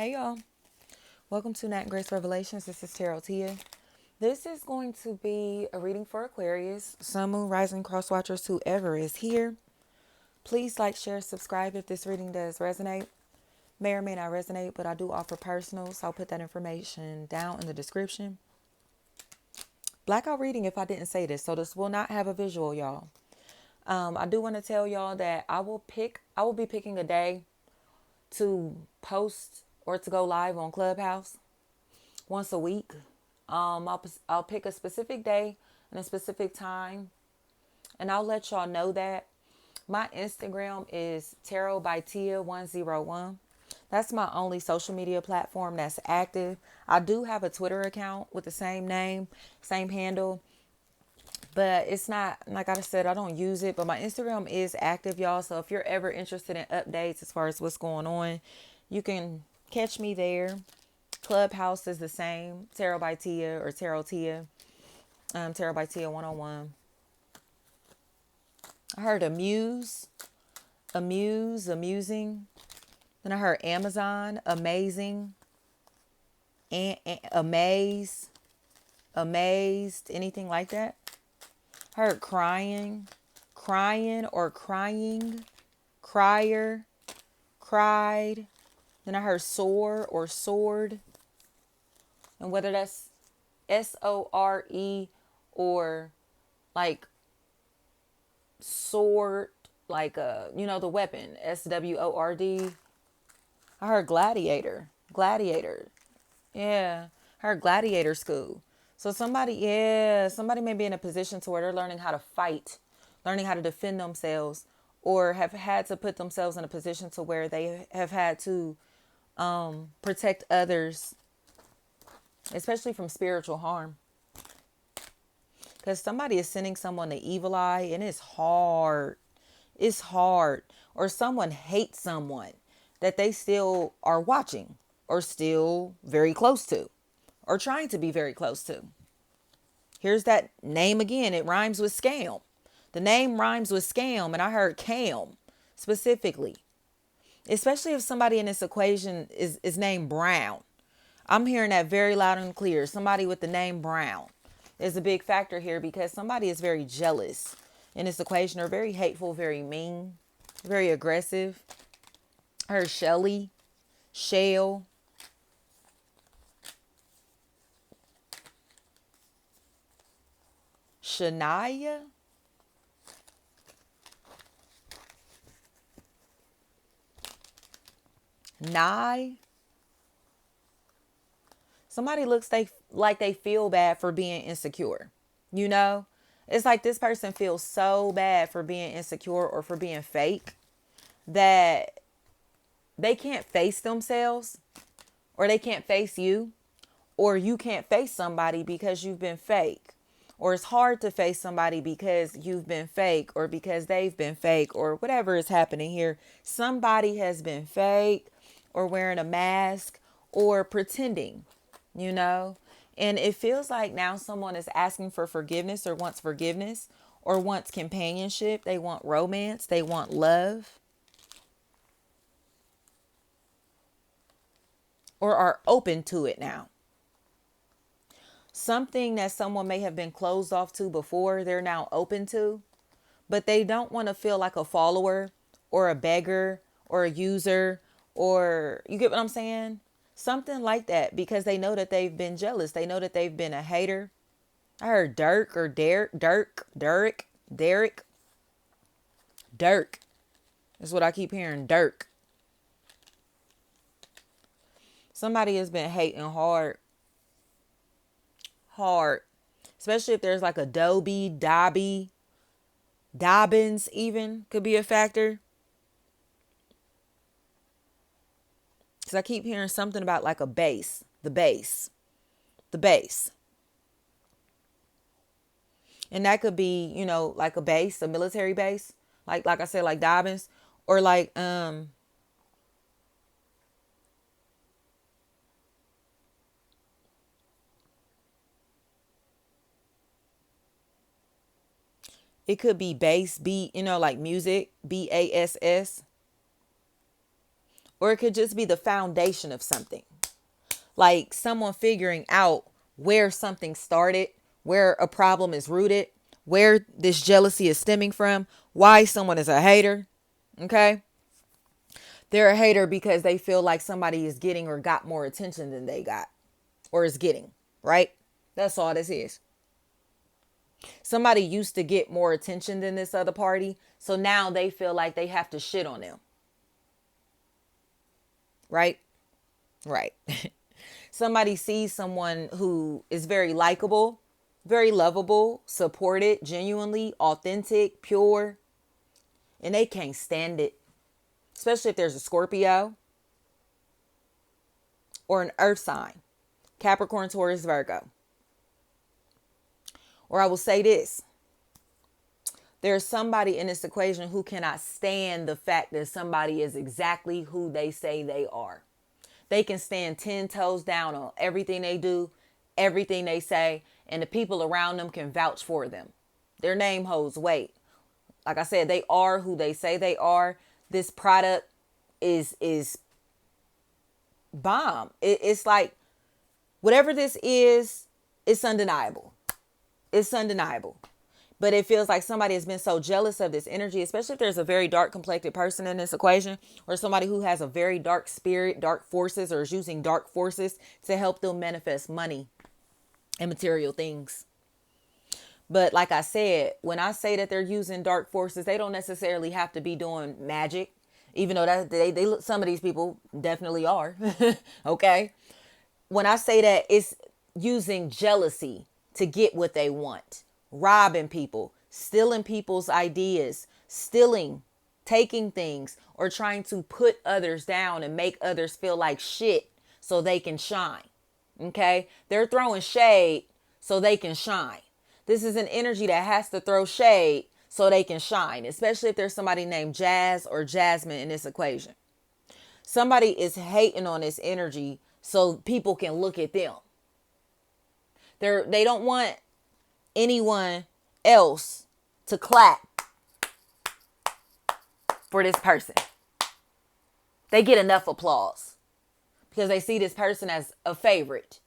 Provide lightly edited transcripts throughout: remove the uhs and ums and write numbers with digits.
Hey y'all, welcome to NatAndGrace Revelations. This is Tarot Tia. This is going to be a reading for Aquarius, Sun, Moon, Rising, Cross Watchers, whoever is here. Please like, share, subscribe if this reading does resonate. May or may not resonate, but I do offer personals. So I'll put that information down in the description. Blackout reading if I didn't say this, so this will not have a visual, y'all. I do want to tell y'all that I will be picking a day to post or to go live on Clubhouse once a week. I'll pick a specific day and a specific time, and I'll let y'all know that. My Instagram is Tarot by Tia 101. That's my only social media platform that's active. I do have a Twitter account with the same name, same handle, but it's not, like I said, I don't use it. But my Instagram is active, y'all. So if you're ever interested in updates as far as what's going on, you can catch me there. Clubhouse is the same, Tarot by Tia or Tarot Tia, Tarot by Tia 101. I heard amusing. Then I heard Amazon, amazing, and amazed, anything like that. I heard crying or crying, crier, cried. Then I heard soar or sword. And whether that's SORE or like sword, like the weapon, SWORD. I heard gladiator. Yeah. I heard gladiator school. So somebody may be in a position to where they're learning how to fight, learning how to defend themselves, or have had to put themselves in a position to where they have had to protect others, especially from spiritual harm. Because somebody is sending someone the evil eye, and it's hard. It's hard. Or someone hates someone that they still are watching or still very close to or trying to be very close to. Here's that name again. It rhymes with scam. The name rhymes with scam, and I heard cam specifically. Especially if somebody in this equation is named Brown. I'm hearing that very loud and clear. Somebody with the name Brown is a big factor here because somebody is very jealous in this equation, or very hateful, very mean, very aggressive. I heard Shelly, Shell, Shania, Nye. Somebody looks like they feel bad for being insecure. It's like this person feels so bad for being insecure or for being fake that they can't face themselves, or they can't face you, or you can't face somebody because you've been fake. Or it's hard to face somebody because you've been fake, or because they've been fake, or whatever is happening here. Somebody has been fake or wearing a mask or pretending, and it feels like now someone is asking for forgiveness, or wants forgiveness, or wants companionship. They want romance. They want love, or are open to it now. Something that someone may have been closed off to before, they're now open to, but they don't want to feel like a follower or a beggar or a user, or you get what I'm saying? Something like that, because they know that they've been jealous. They know that they've been a hater. I heard Dirk or Derek. Is what I keep hearing, Dirk. Somebody has been hating hard. Especially if there's like a Dobbins even could be a factor. Because I keep hearing something about like a base. The base. And that could be, like a base, a military base. Like I said, like Dobbins. Or like, it could be bass, like music, BASS. Or it could just be the foundation of something. Like someone figuring out where something started, where a problem is rooted, where this jealousy is stemming from, why someone is a hater. Okay? They're a hater because they feel like somebody is getting or got more attention than they got or is getting, right? That's all this is. Somebody used to get more attention than this other party, so now they feel like they have to shit on them. Right? Right. Somebody sees someone who is very likable, very lovable, supported, genuinely, authentic, pure, and they can't stand it. Especially if there's a Scorpio or an earth sign, Capricorn, Taurus, Virgo. Or I will say this. There's somebody in this equation who cannot stand the fact that somebody is exactly who they say they are. They can stand 10 toes down on everything they do, everything they say, and the people around them can vouch for them. Their name holds weight. Like I said, they are who they say they are. This product is bomb. It's like whatever this is, it's undeniable. It's undeniable. But it feels like somebody has been so jealous of this energy, especially if there's a very dark complected person in this equation, or somebody who has a very dark spirit, dark forces, or is using dark forces to help them manifest money and material things. But like I said, when I say that they're using dark forces, they don't necessarily have to be doing magic, even though that they some of these people definitely are. Okay. When I say that, it's using jealousy to get what they want. Robbing people, stealing people's ideas, stealing, taking things, or trying to put others down and make others feel like shit so they can shine. Okay? They're throwing shade so they can shine. This is an energy that has to throw shade so they can shine, especially if there's somebody named Jazz or Jasmine in this equation. Somebody is hating on this energy so people can look at them. They don't want anyone else to clap for this person. They get enough applause because they see this person as a favorite.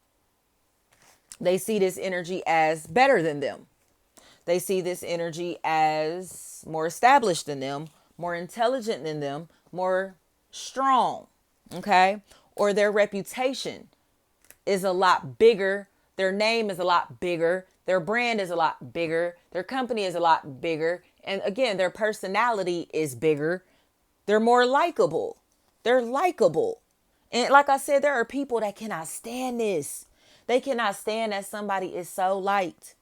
They see this energy as better than them. They see this energy as more established than them, more intelligent than them, more strong. Okay? Or their reputation is a lot bigger. Their name is a lot bigger. Their brand is a lot bigger. Their company is a lot bigger. And again, their personality is bigger. They're more likable. They're likable. And like I said, there are people that cannot stand this. They cannot stand that somebody is so liked.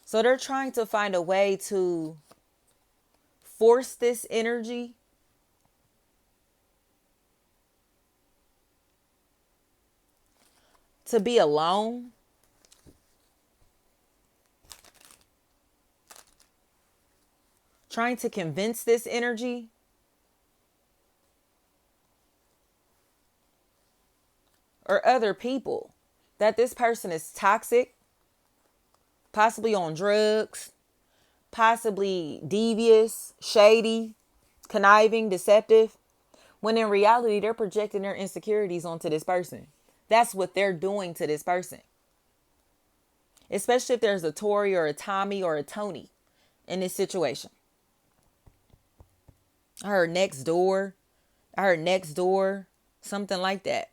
So they're trying to find a way to force this energy to be alone. Trying to convince this energy or other people that this person is toxic, possibly on drugs, possibly devious, shady, conniving, deceptive, when in reality they're projecting their insecurities onto this person. That's what they're doing to this person. Especially if there's a Tori or a Tommy or a Tony in this situation. I heard next door, something like that.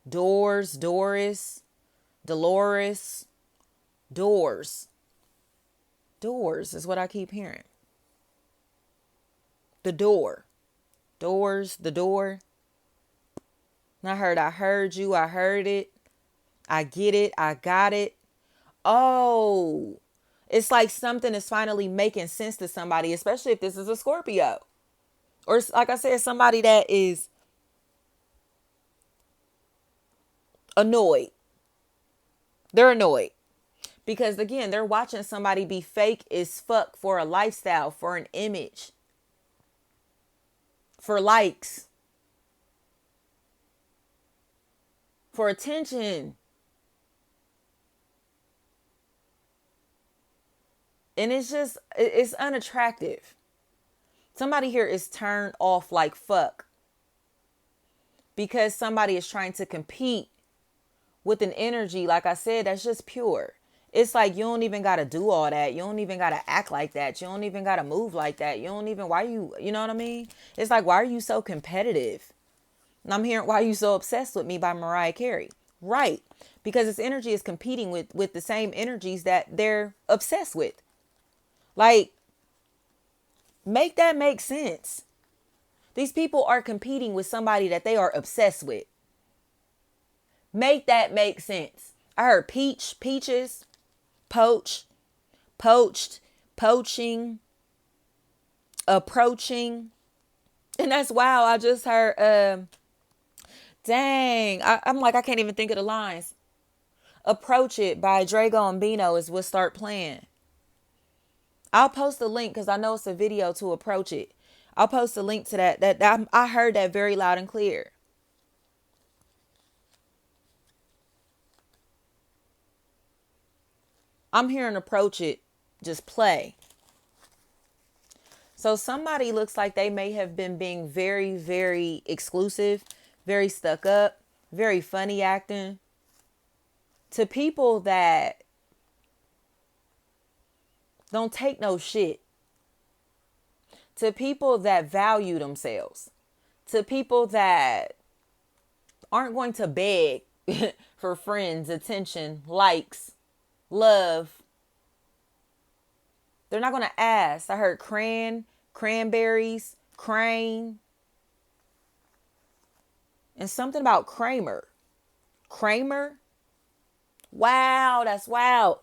Doors, Doris, Dolores, doors. Doors is what I keep hearing. The door. Doors, the door. And I heard you, I heard it. I get it, I got it. Oh, it's like something is finally making sense to somebody, especially if this is a Scorpio. Or like I said, somebody that is annoyed. They're annoyed. Because again, they're watching somebody be fake as fuck for a lifestyle, for an image, for likes, for attention. And it's unattractive. Somebody here is turned off like fuck because somebody is trying to compete with an energy, like I said, that's just pure. It's like you don't even got to do all that. You don't even got to act like that. You don't even got to move like that. You don't even, you know what I mean? It's like, why are you so competitive? And I'm hearing, why are you so obsessed with me by Mariah Carey? Right. Because this energy is competing with the same energies that they're obsessed with. Like, make that make sense. These people are competing with somebody that they are obsessed with. Make that make sense. I heard peaches, poached, poaching, approaching. And that's wow. I just heard, dang. I'm like, I can't even think of the lines. Approach It by Drego and Beno is what start playing. I'll post a link because I know it's a video to Approach It. I'll post a link to that. I heard that very loud and clear. I'm hearing Approach It just play. So somebody looks like they may have been being very, very exclusive, very stuck up, very funny acting to people that don't take no shit, to people that value themselves, to people that aren't going to beg for friends, attention, likes, love. They're not going to ask. I heard cranberries, crane, and something about Kramer. Wow, that's wild.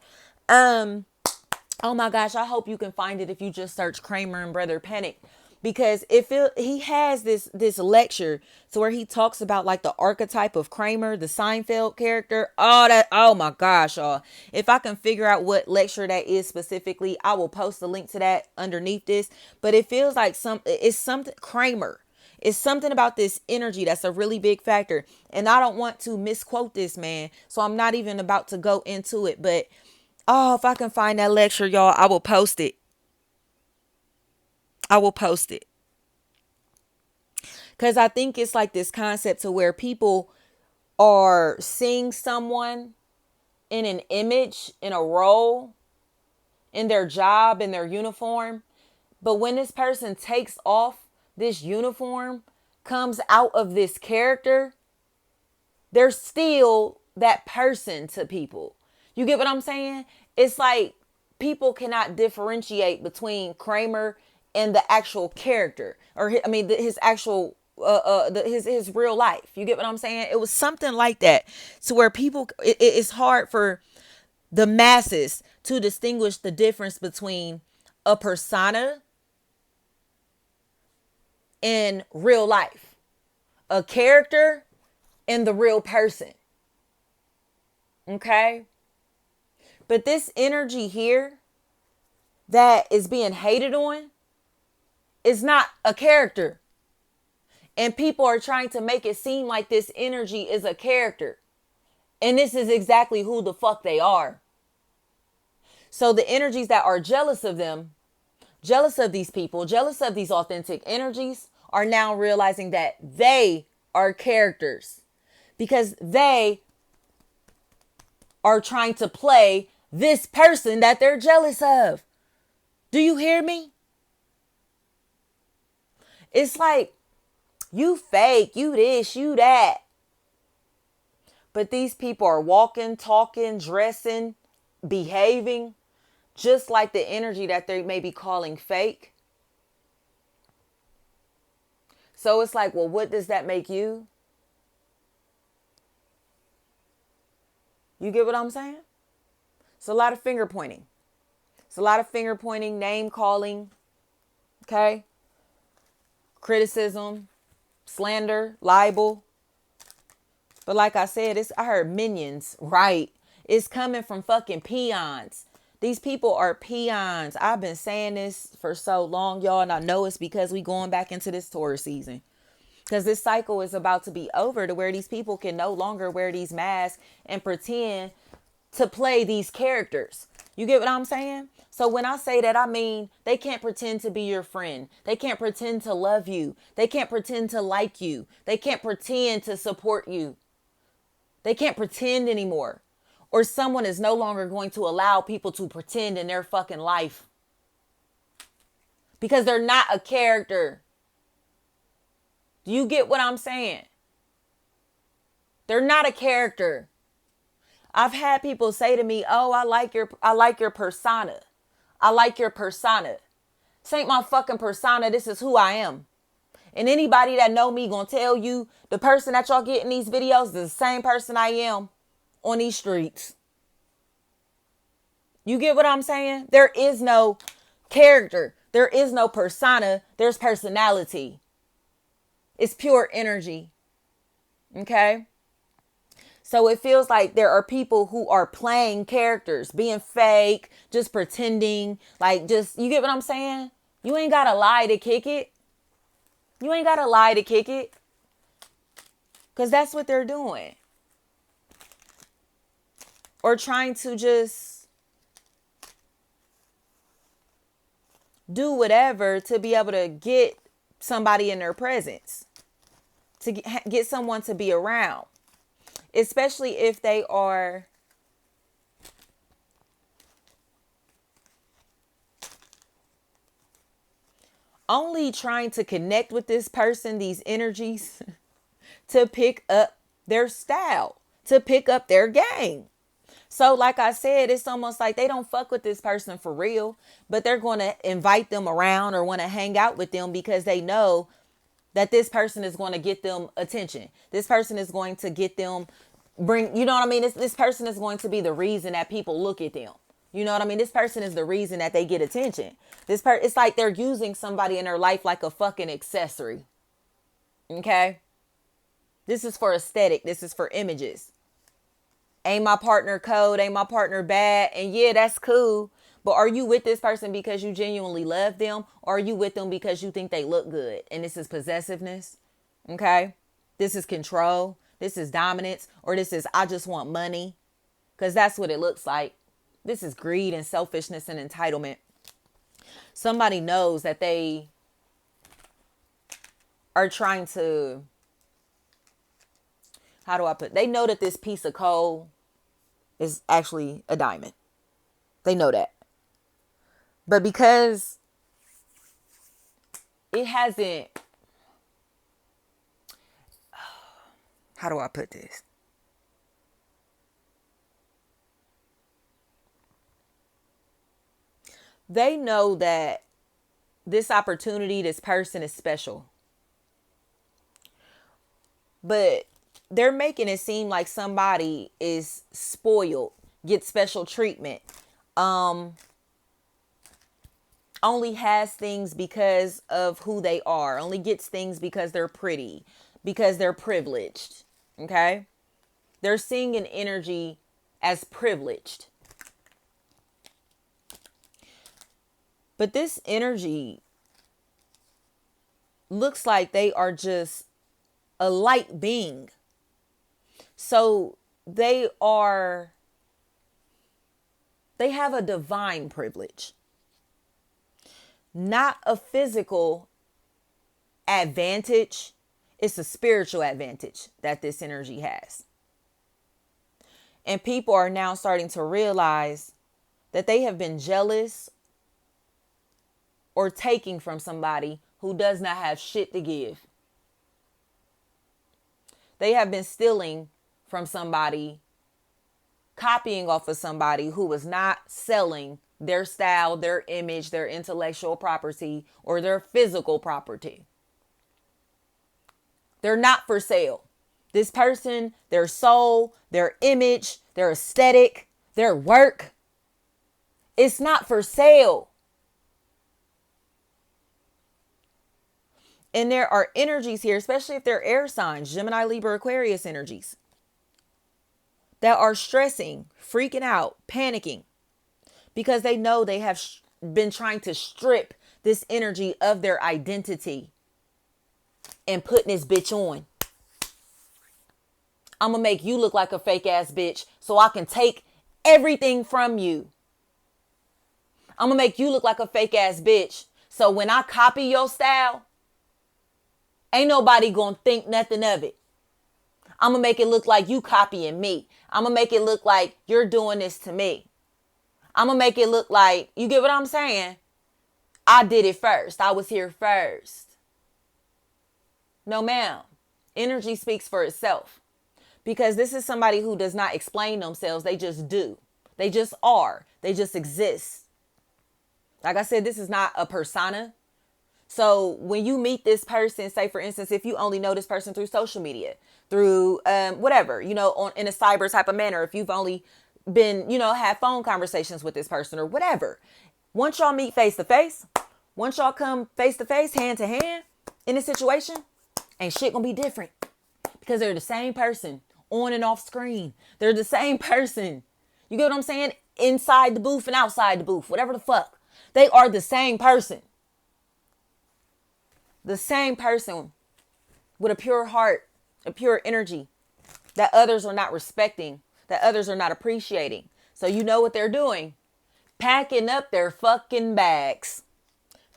Oh my gosh, I hope you can find it if you just search Kramer and Brother Panic. Because he has this lecture to where he talks about like the archetype of Kramer, the Seinfeld character. Oh my gosh, y'all. If I can figure out what lecture that is specifically, I will post a link to that underneath this. But it feels like it's something Kramer. It's something about this energy that's a really big factor. And I don't want to misquote this man. So I'm not even about to go into it. But oh, if I can find that lecture, y'all, I will post it. Because I think it's like this concept to where people are seeing someone in an image, in a role, in their job, in their uniform. But when this person takes off this uniform, comes out of this character, they're still that person to people. You get what I'm saying? It's like people cannot differentiate between Kramer and the actual character, or his actual his real life. You get what I'm saying? It was something like that, to where people it's hard for the masses to distinguish the difference between a persona and real life, a character and the real person. Okay? But this energy here that is being hated on is not a character. And people are trying to make it seem like this energy is a character. And this is exactly who the fuck they are. So the energies that are jealous of them, jealous of these people, jealous of these authentic energies, are now realizing that they are characters. Because they are trying to play this person that they're jealous of. Do you hear me? It's like, you fake, you this, you that. But these people are walking, talking, dressing, behaving just like the energy that they may be calling fake. So it's like, well, what does that make you? You get what I'm saying? It's a lot of finger pointing. It's a lot of finger pointing, name calling, okay? Criticism, slander, libel. But like I said, I heard minions, right? It's coming from fucking peons. These people are peons. I've been saying this for so long, y'all, and I know it's because we going back into this Taurus season. Because this cycle is about to be over, to where these people can no longer wear these masks and pretend to play these characters. You get what I'm saying? So when I say that, I mean they can't pretend to be your friend. They can't pretend to love you. They can't pretend to like you. They can't pretend to support you. They can't pretend anymore. Or someone is no longer going to allow people to pretend in their fucking life. Because they're not a character. Do you get what I'm saying? They're not a character. I've had people say to me, "Oh, I like your persona. I like your persona." This ain't my fucking persona. This is who I am. And anybody that know me gonna tell you the person that y'all get in these videos is the same person I am on these streets. You get what I'm saying? There is no character. There is no persona. There's personality. It's pure energy. Okay? So it feels like there are people who are playing characters, being fake, just pretending, like just, you get what I'm saying? You ain't gotta lie to kick it. You ain't gotta lie to kick it. Because that's what they're doing. Or trying to just do whatever to be able to get somebody in their presence. To get someone to be around. Especially if they are only trying to connect with this person, these energies, to pick up their style, to pick up their game. So like I said, it's almost like they don't fuck with this person for real, but they're going to invite them around or want to hang out with them because they know that this person is going to get them attention. This person is going to get them you know what I mean? This person is going to be the reason that people look at them. You know what I mean? This person is the reason that they get attention. It's like they're using somebody in their life like a fucking accessory. Okay? This is for aesthetic. This is for images. Ain't my partner cold? Ain't my partner bad? And yeah, that's cool. But are you with this person because you genuinely love them? Or are you with them because you think they look good? And this is possessiveness. Okay? This is control. This is dominance. Or this is I just want money. Because that's what it looks like. This is greed and selfishness and entitlement. Somebody knows that they are trying to, how do I put, they know that this piece of coal is actually a diamond. They know that. But because it hasn't, how do I put this? They know that this opportunity, this person is special. But they're making it seem like somebody is spoiled, gets special treatment, only has things because of who they are, only gets things because they're pretty, because they're privileged. Okay? They're seeing an energy as privileged. But this energy looks like they are just a light being. So they have a divine privilege. Not a physical advantage. It's a spiritual advantage that this energy has. And people are now starting to realize that they have been jealous or taking from somebody who does not have shit to give. They have been stealing from somebody, copying off of somebody who was not selling their style, their image, their intellectual property, or their physical property. They're not for sale. This person, their soul, their image, their aesthetic, their work, it's not for sale. And there are energies here, especially if they're air signs, Gemini, Libra, Aquarius energies, that are stressing, freaking out, panicking, because they know they have been trying to strip this energy of their identity and putting this bitch on. I'm going to make you look like a fake ass bitch so I can take everything from you. I'm going to make you look like a fake ass bitch. So when I copy your style, ain't nobody going to think nothing of it. I'm going to make it look like you copying me. I'm going to make it look like you're doing this to me. I'm going to make it look like, you get what I'm saying? I did it first. I was here first. No, ma'am. Energy speaks for itself. Because this is somebody who does not explain themselves. They just do. They just are. They just exist. Like I said, this is not a persona. So when you meet this person, say for instance, if you only know this person through social media, through whatever, in a cyber type of manner, if you've only been, had phone conversations with this person or whatever. Once y'all meet face to face, once y'all come face to face, hand to hand in a situation, ain't shit gonna be different. Because they're the same person on and off screen. They're the same person. You get what I'm saying? Inside the booth and outside the booth, whatever the fuck. They are the same person. The same person with a pure heart, a pure energy that others are not respecting, that others are not appreciating. So you know what they're doing? Packing up their fucking bags.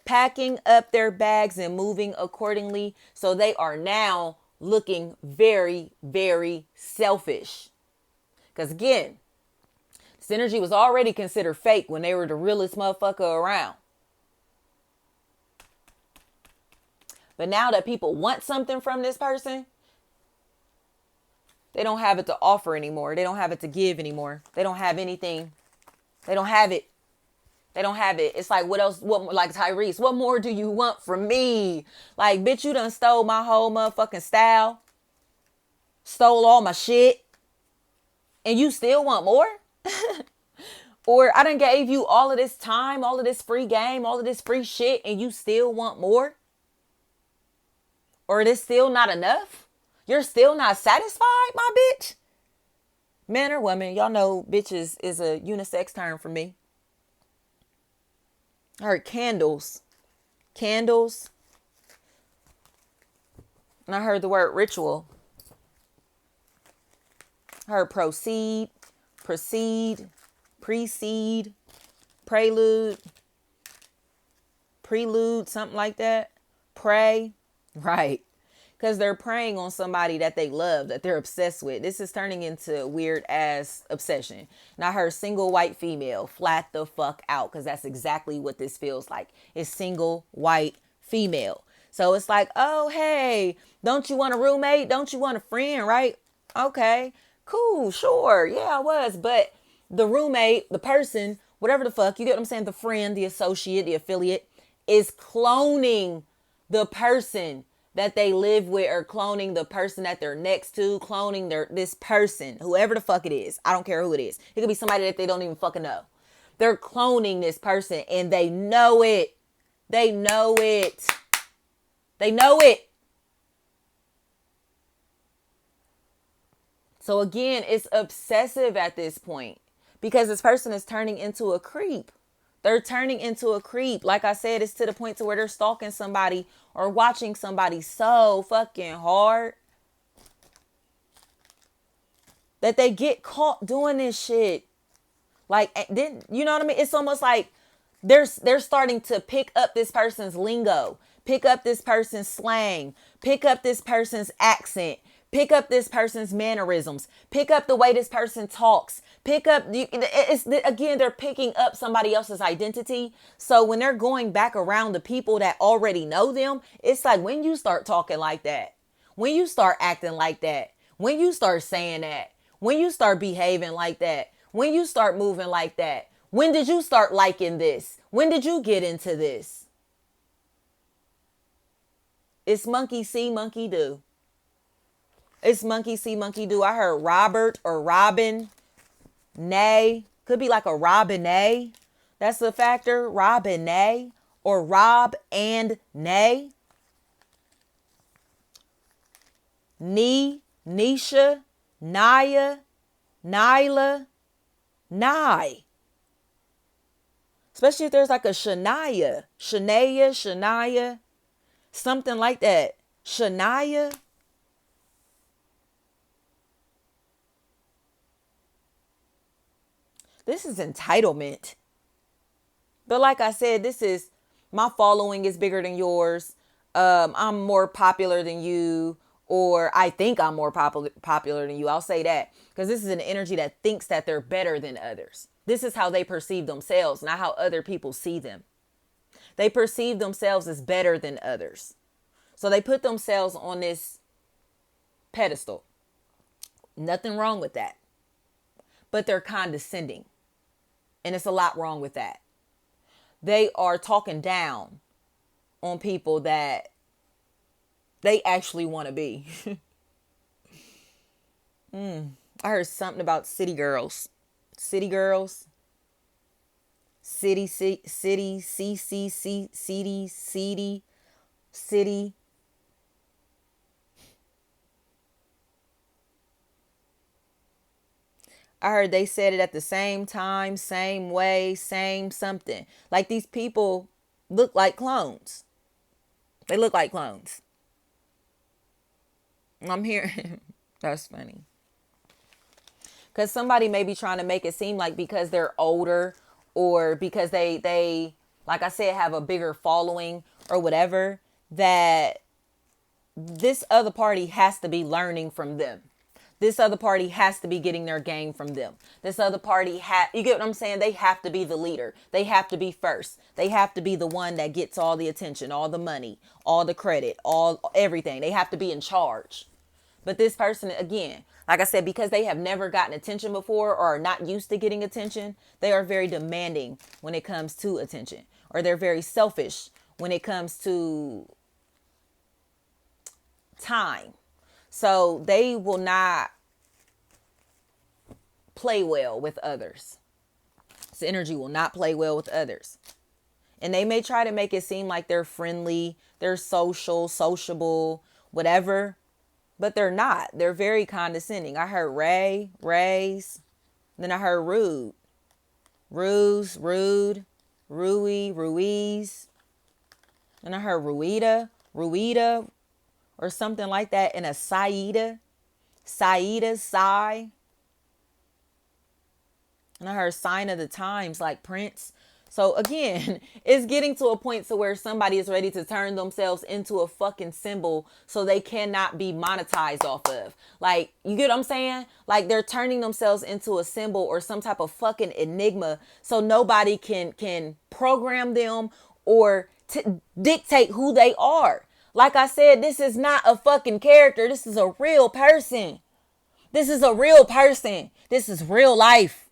Packing up their bags and moving accordingly. So they are now looking very, very selfish. Because again, this energy was already considered fake when they were the realest motherfucker around. But now that people want something from this person, they don't have it to offer anymore. They don't have it to give anymore. They don't have anything. They don't have it. They don't have it. It's like, what else? What, like Tyrese, what more do you want from me? Like, bitch, you done stole my whole motherfucking style. Stole all my shit. And you still want more? Or I done gave you all of this time, all of this free game, all of this free shit, and you still want more? Or it is still not enough? You're still not satisfied, my bitch? Man or woman, y'all know bitches is a unisex term for me. I heard candles. Candles. And I heard the word ritual. I heard proceed, precede, prelude, something like that. Pray. Right. Because they're preying on somebody that they love, that they're obsessed with. This is turning into a weird ass obsession. And I heard single white female, flat the fuck out. Because that's exactly what this feels like. It's single white female. So it's like, oh, hey, don't you want a roommate? Don't you want a friend? Right? Okay, cool. Sure. Yeah, I was. But the roommate, the person, whatever the fuck, you get what I'm saying? The friend, the associate, the affiliate is cloning the person that they live with, or cloning the person that they're next to, cloning this person, whoever the fuck it is. I don't care who it is. It could be somebody that they don't even fucking know. They're cloning this person and they know it. They know it. They know it. So again, it's obsessive at this point because this person is turning into a creep. They're turning into a creep. Like I said, it's to the point to where they're stalking somebody or watching somebody so fucking hard that they get caught doing this shit. Like, then, you know what I mean? It's almost like they're starting to pick up this person's lingo, pick up this person's slang, pick up this person's accent, pick up this person's mannerisms, pick up the way this person talks, again, they're picking up somebody else's identity. So when they're going back around the people that already know them, it's like when you start talking like that, when you start acting like that, when you start saying that, when you start behaving like that, when you start moving like that, when did you start liking this? When did you get into this? It's monkey see, monkey do. It's monkey see, monkey do. I heard Robert or Robin. Nay. Could be like a Robin-nay. That's the factor. Robin-nay. Or Rob and Nay. Nisha, Naya, Nyla, Nye. Especially if there's like a Shania, something like that. Shania. This is entitlement. But like I said, this is my following is bigger than yours. I'm more popular than you, or I think I'm more popular than you. I'll say that because this is an energy that thinks that they're better than others. This is how they perceive themselves, not how other people see them. They perceive themselves as better than others. So they put themselves on this pedestal. Nothing wrong with that. But they're condescending. And it's a lot wrong with that. They are talking down on people that they actually want to be. I heard something about city girls. City girls. City. I heard they said it at the same time, same way, same something. Like these people look like clones. They look like clones. I'm hearing, that's funny. Because somebody may be trying to make it seem like because they're older or because they, like I said, have a bigger following or whatever, that this other party has to be learning from them. This other party has to be getting their game from them. This other party, you get what I'm saying? They have to be the leader. They have to be first. They have to be the one that gets all the attention, all the money, all the credit, everything. They have to be in charge. But this person, again, like I said, because they have never gotten attention before or are not used to getting attention, they are very demanding when it comes to attention. Or they're very selfish when it comes to time. So they will not play well with others. This energy will not play well with others. And they may try to make it seem like they're friendly, they're sociable, whatever. But they're not. They're very condescending. I heard raise. Then I heard rude. Rude. Ruiz. And I heard Ruida. Or something like that. And a Saida. Sai. And I heard sign of the times like Prince. So again, it's getting to a point to where somebody is ready to turn themselves into a fucking symbol so they cannot be monetized off of. Like, you get what I'm saying? Like they're turning themselves into a symbol or some type of fucking enigma so nobody can program them or dictate who they are. Like I said, this is not a fucking character. This is a real person. This is a real person. This is real life.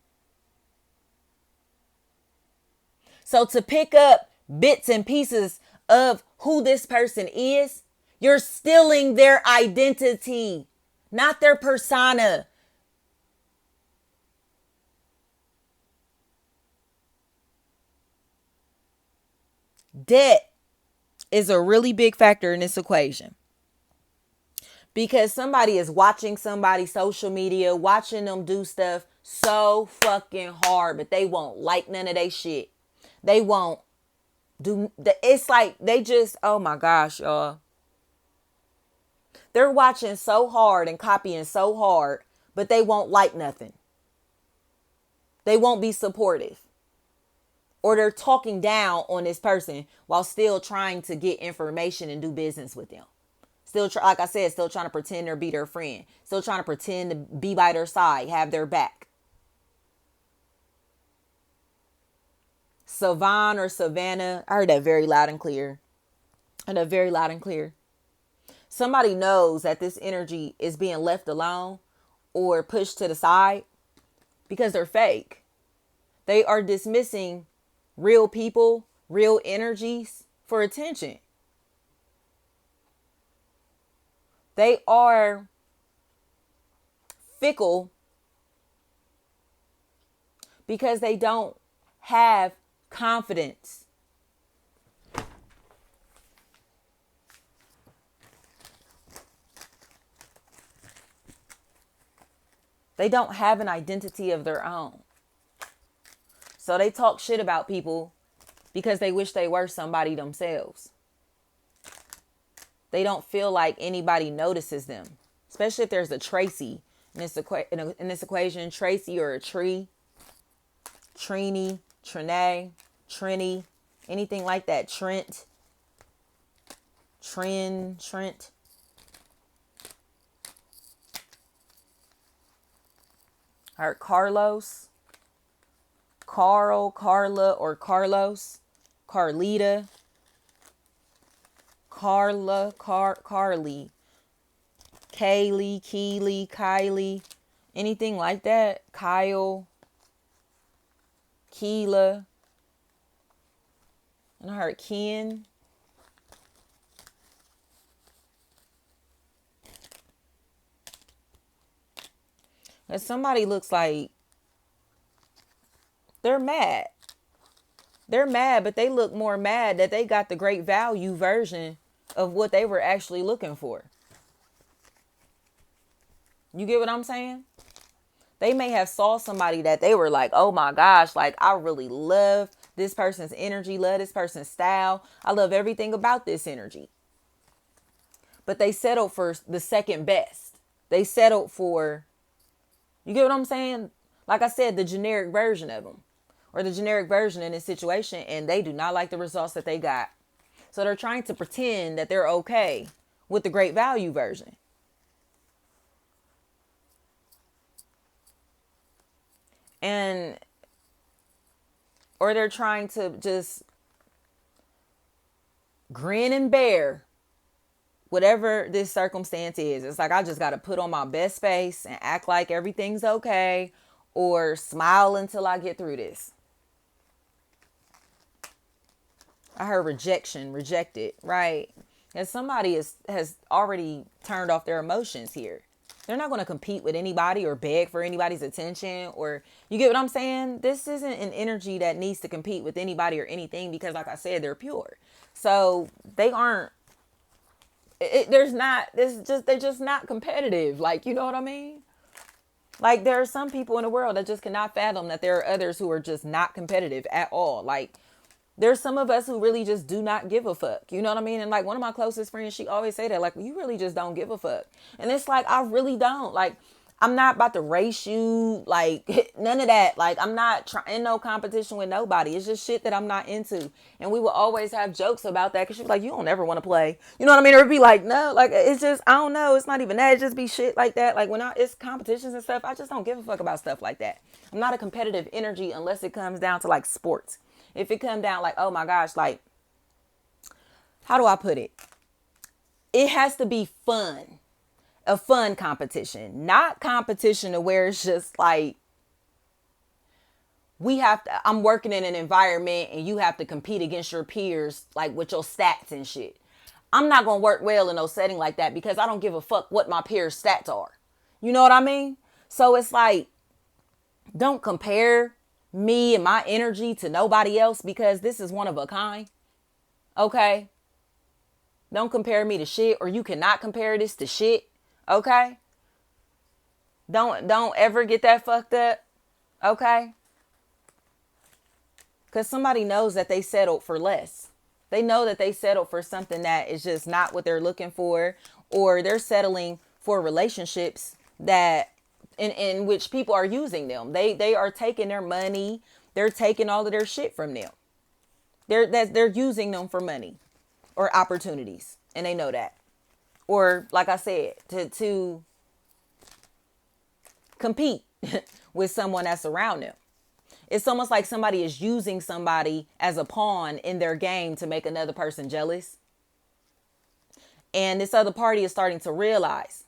So to pick up bits and pieces of who this person is, you're stealing their identity, not their persona. Debt is a really big factor in this equation. Because somebody is watching somebody's social media, watching them do stuff so fucking hard, but they won't like none of their shit. They won't do, it's like they just, oh my gosh, y'all. They're watching so hard and copying so hard, but they won't like nothing. They won't be supportive. Or they're talking down on this person while still trying to get information and do business with them. Still, like I said, still trying to pretend to be their friend. Still trying to pretend to be by their side, have their back. Savon or Savannah. I heard that very loud and clear. Somebody knows that this energy is being left alone or pushed to the side because they're fake. They are dismissing real people, real energies for attention. They are fickle because they don't have confidence. They don't have an identity of their own. So they talk shit about people because they wish they were somebody themselves. They don't feel like anybody notices them, especially if there's a Tracy in this equation, Tracy or a tree. Trini, Trine, Trini, anything like that. Trent, Trent. All right, Carlos, Carl, Carla, or Carlos, Carlita, Carla, Carly, Kaylee, Keely, Kylie, anything like that. Kyle, Keela, and I heard Ken. And somebody looks like they're mad. They're mad, but they look more mad that they got the great value version of what they were actually looking for. You get what I'm saying? They may have saw somebody that they were like, oh my gosh, like I really love this person's energy, love this person's style. I love everything about this energy. But they settled for the second best. They settled for, you get what I'm saying? Like I said, the generic version of them. Or the generic version in this situation, and they do not like the results that they got. So they're trying to pretend that they're okay with the great value version. And, or they're trying to just grin and bear whatever this circumstance is. It's like, I just got to put on my best face and act like everything's okay, or smile until I get through this. I heard rejection, rejected, right? And somebody has already turned off their emotions here. They're not going to compete with anybody or beg for anybody's attention, or, you get what I'm saying? This isn't an energy that needs to compete with anybody or anything, because like I said, they're pure. So they aren't, they're just not competitive. Like, you know what I mean? Like, there are some people in the world that just cannot fathom that there are others who are just not competitive at all. Like, there's some of us who really just do not give a fuck. You know what I mean? And like one of my closest friends, she always say that, like, you really just don't give a fuck. And it's like, I really don't. Like, I'm not about to race you. Like, none of that. Like, I'm not in no competition with nobody. It's just shit that I'm not into. And we will always have jokes about that, because she'd be like, you don't ever want to play. You know what I mean? Or it'd be like, no, like, it's just, I don't know. It's not even that. It just be shit like that. Like, when it's competitions and stuff, I just don't give a fuck about stuff like that. I'm not a competitive energy unless it comes down to like sports. If it come down like, oh my gosh, like, how do I put it? It has to be fun. A fun competition. Not competition to where it's just like, I'm working in an environment and you have to compete against your peers, like with your stats and shit. I'm not going to work well in no setting like that, because I don't give a fuck what my peers' stats are. You know what I mean? So it's like, don't compare me and my energy to nobody else, because this is one of a kind. Okay? Don't compare me to shit, or you cannot compare this to shit. Okay? Don't ever get that fucked up. Okay? Because somebody knows that they settled for less. They know that they settled for something that is just not what they're looking for, or they're settling for relationships that in which people are using them. They are taking their money. They're taking all of their shit from them. They're using them for money or opportunities, and they know that. Or like I said, to compete with someone that's around them. It's almost like somebody is using somebody as a pawn in their game to make another person jealous. And this other party is starting to realize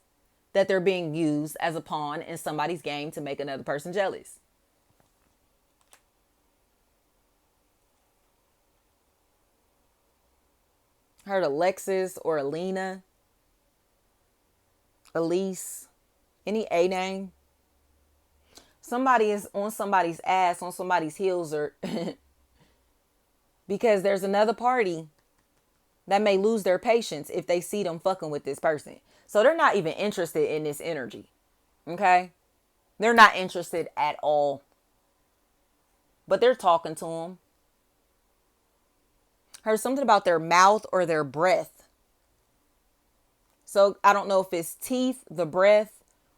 that they're being used as a pawn in somebody's game to make another person jealous. I heard Alexis or Alina, Elise, any A name. Somebody is on somebody's ass, on somebody's heels, or because there's another party that may lose their patience if they see them fucking with this person. So they're not even interested in this energy. Okay? They're not interested at all. But they're talking to them. Heard something about their mouth or their breath. So I don't know if it's teeth, the breath,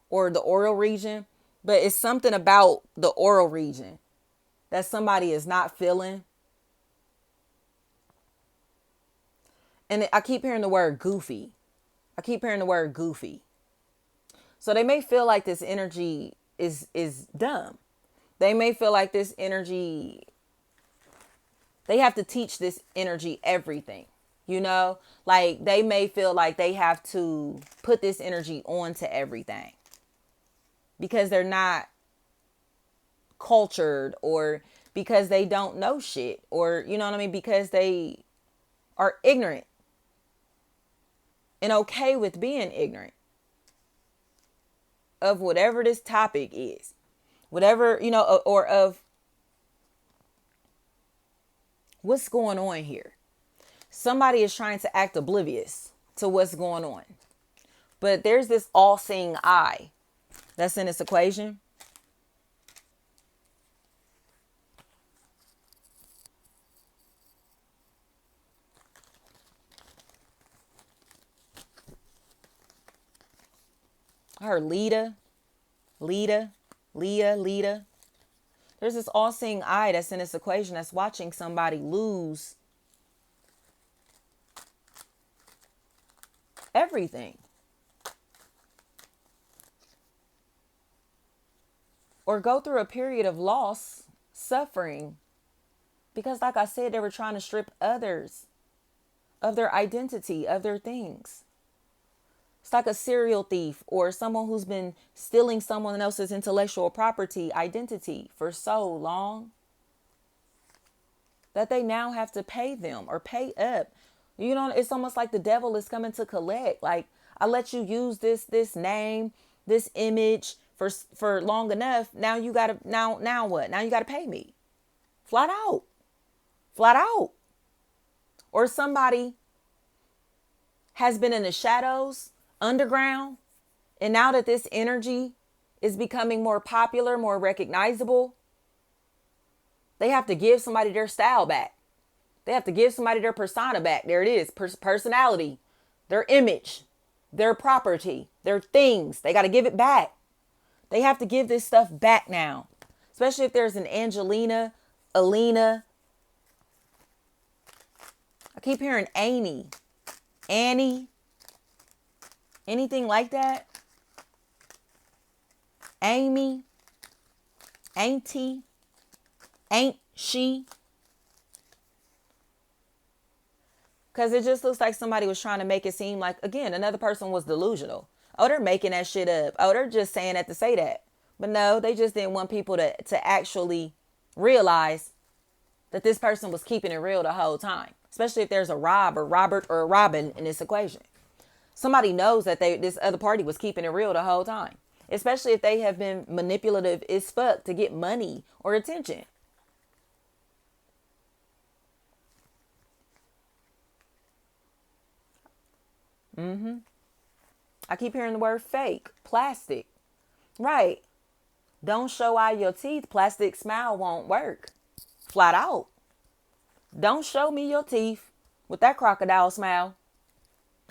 or the oral region. But it's something about the oral region. that somebody is not feeling. And I keep hearing the word goofy. I keep hearing the word goofy. So they may feel like this energy is dumb. They may feel like this energy, they have to teach this energy everything. You know, like they may feel like they have to put this energy onto everything because they're not cultured, or because they don't know shit, or you know what I mean, because they are ignorant and okay with being ignorant of whatever this topic is, whatever, you know, or of what's going on here. Somebody is trying to act oblivious to what's going on. But there's this all-seeing eye that's in this equation. I heard Lita. There's this all-seeing eye that's in this equation that's watching somebody lose everything. Or go through a period of loss, suffering. Because like I said, they were trying to strip others of their identity, of their things. It's like a serial thief or someone who's been stealing someone else's intellectual property, identity for so long that they now have to pay them or pay up. You know, it's almost like the devil is coming to collect. Like, I let you use this name, this image for long enough. Now you gotta, now what? Now you gotta pay me. Flat out. Or somebody has been in the shadows, underground, and now that this energy is becoming more popular, more recognizable, they have to give somebody their style back. They have to give somebody their persona back. There it is. Personality, their image, their property, their things. They got to give it back. They have to give this stuff back now. Especially if there's an Angelina, Alina. I keep hearing Annie, anything like that. Amy, auntie, ain't she? Because it just looks like somebody was trying to make it seem like, again, another person was delusional. Oh, they're making that shit up. Oh, they're just saying that to say that. But no, they just didn't want people to actually realize that this person was keeping it real the whole time. Especially if there's a Rob or Robert or a Robin in this equation. Somebody knows that this other party was keeping it real the whole time. Especially if they have been manipulative as fuck to get money or attention. I keep hearing the word fake, plastic. Right. Don't show all your teeth. Plastic smile won't work. Flat out. Don't show me your teeth with that crocodile smile.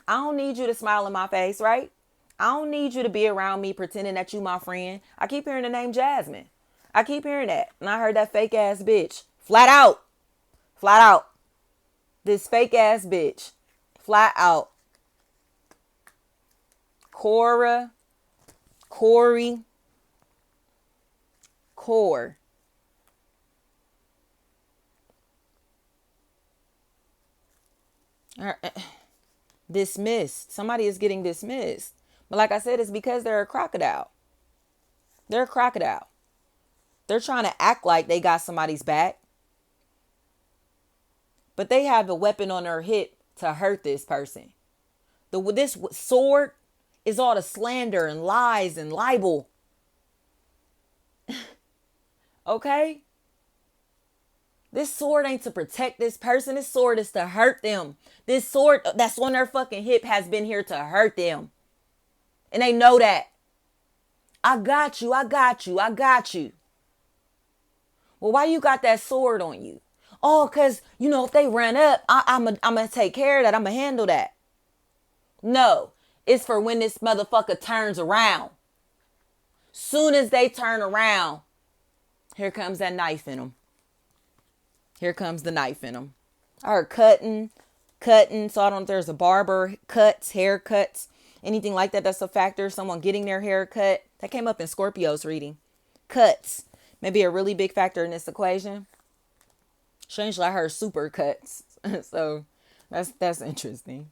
I don't need you to smile in my face, right? I don't need you to be around me pretending that you my friend. I keep hearing the name Jasmine. I keep hearing that. And I heard that fake ass bitch. Flat out. Flat out. This fake ass bitch. Flat out. Cora. Corey. Core. Dismissed. Somebody is getting dismissed. But like I said, it's because they're a crocodile. They're a crocodile. They're trying to act like they got somebody's back. But they have a weapon on their hip to hurt this person. This sword is all the slander and lies and libel. Okay? This sword ain't to protect this person. This sword is to hurt them. This sword that's on their fucking hip has been here to hurt them. And they know that. I got you. Well, why you got that sword on you? Oh, because, if they run up, I'm going to take care of that. I'm going to handle that. No, it's for when this motherfucker turns around. Soon as they turn around, here comes that knife in them. Here comes the knife in them. I heard cutting. So I don't know if there's a barber, cuts, haircuts, anything like that. That's a factor. Someone getting their hair cut. That came up in Scorpio's reading. Cuts. Maybe a really big factor in this equation. Strangely, I heard super cuts. So that's interesting.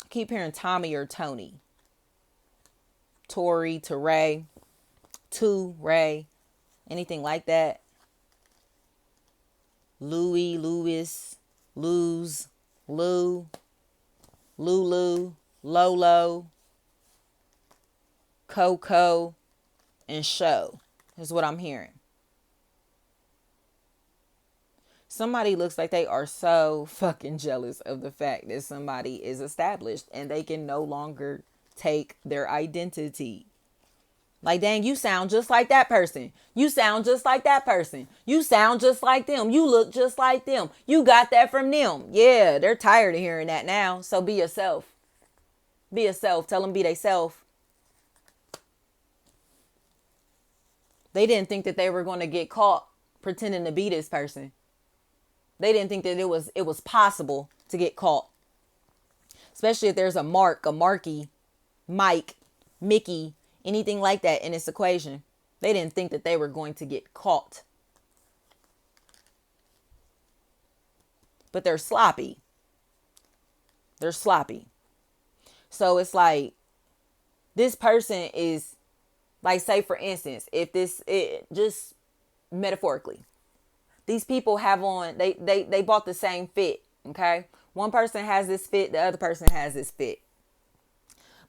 Keep hearing Tommy or Tony. Tori, to Ray, to Ray, anything like that. Louie, Louis, Luz, Lou, Lulu, Lolo, Coco, and Show is what I'm hearing. Somebody looks like they are so fucking jealous of the fact that somebody is established and they can no longer take their identity. Like, dang, you sound just like that person. You sound just like that person. You sound just like them. You look just like them. You got that from them. Yeah, they're tired of hearing that now. So be yourself. Be yourself. Tell them be they self. They didn't think that they were going to get caught pretending to be this person. They didn't think that it was possible to get caught. Especially if there's a Mark, a Marky, Mike, Mickey, anything like that in this equation. They didn't think that they were going to get caught. But they're sloppy. They're sloppy. So it's like this person is like, say for instance, if just metaphorically, these people have on, they bought the same fit. Okay. One person has this fit. The other person has this fit.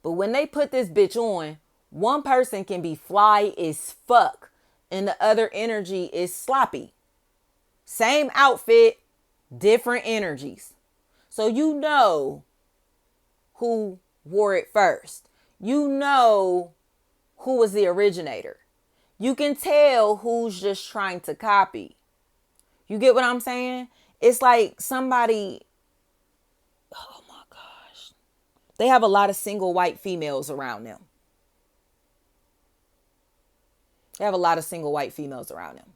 But when they put this bitch on, one person can be fly as fuck and the other energy is sloppy. Same outfit, different energies. So you know who wore it first. You know who was the originator. You can tell who's just trying to copy. You get what I'm saying? It's like somebody, oh my gosh. They have a lot of single white females around them. They have a lot of single white females around them.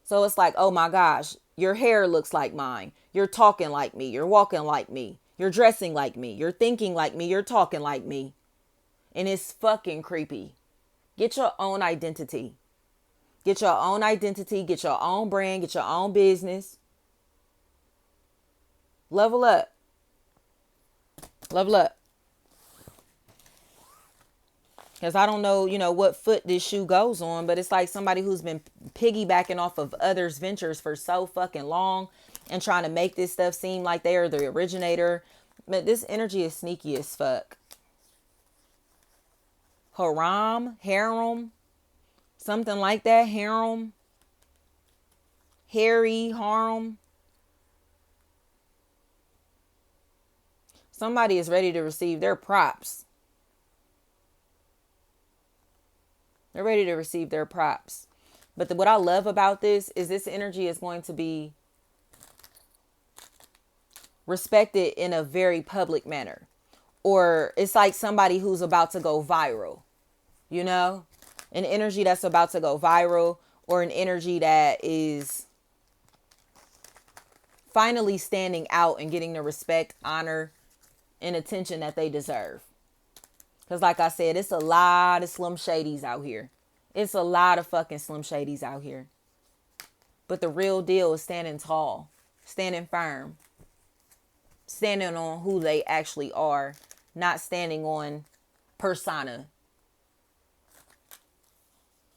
So it's like, oh my gosh, your hair looks like mine. You're talking like me. You're walking like me. You're dressing like me. You're thinking like me. You're talking like me. And it's fucking creepy. Get your own identity. Get your own identity. Get your own brand. Get your own business. Level up. Level up. Because I don't know, what foot this shoe goes on, but it's like somebody who's been piggybacking off of others' ventures for so fucking long and trying to make this stuff seem like they are the originator. But this energy is sneaky as fuck. Harem, something like that. Harem, harem. Somebody is ready to receive their props. They're ready to receive their props. But what I love about this is this energy is going to be respected in a very public manner. Or it's like somebody who's about to go viral. An energy that's about to go viral, or an energy that is finally standing out and getting the respect, honor, and attention that they deserve. Because like I said, it's a lot of Slim Shadys out here. It's a lot of fucking Slim Shadys out here. But the real deal is standing tall, standing firm, standing on who they actually are, not standing on persona,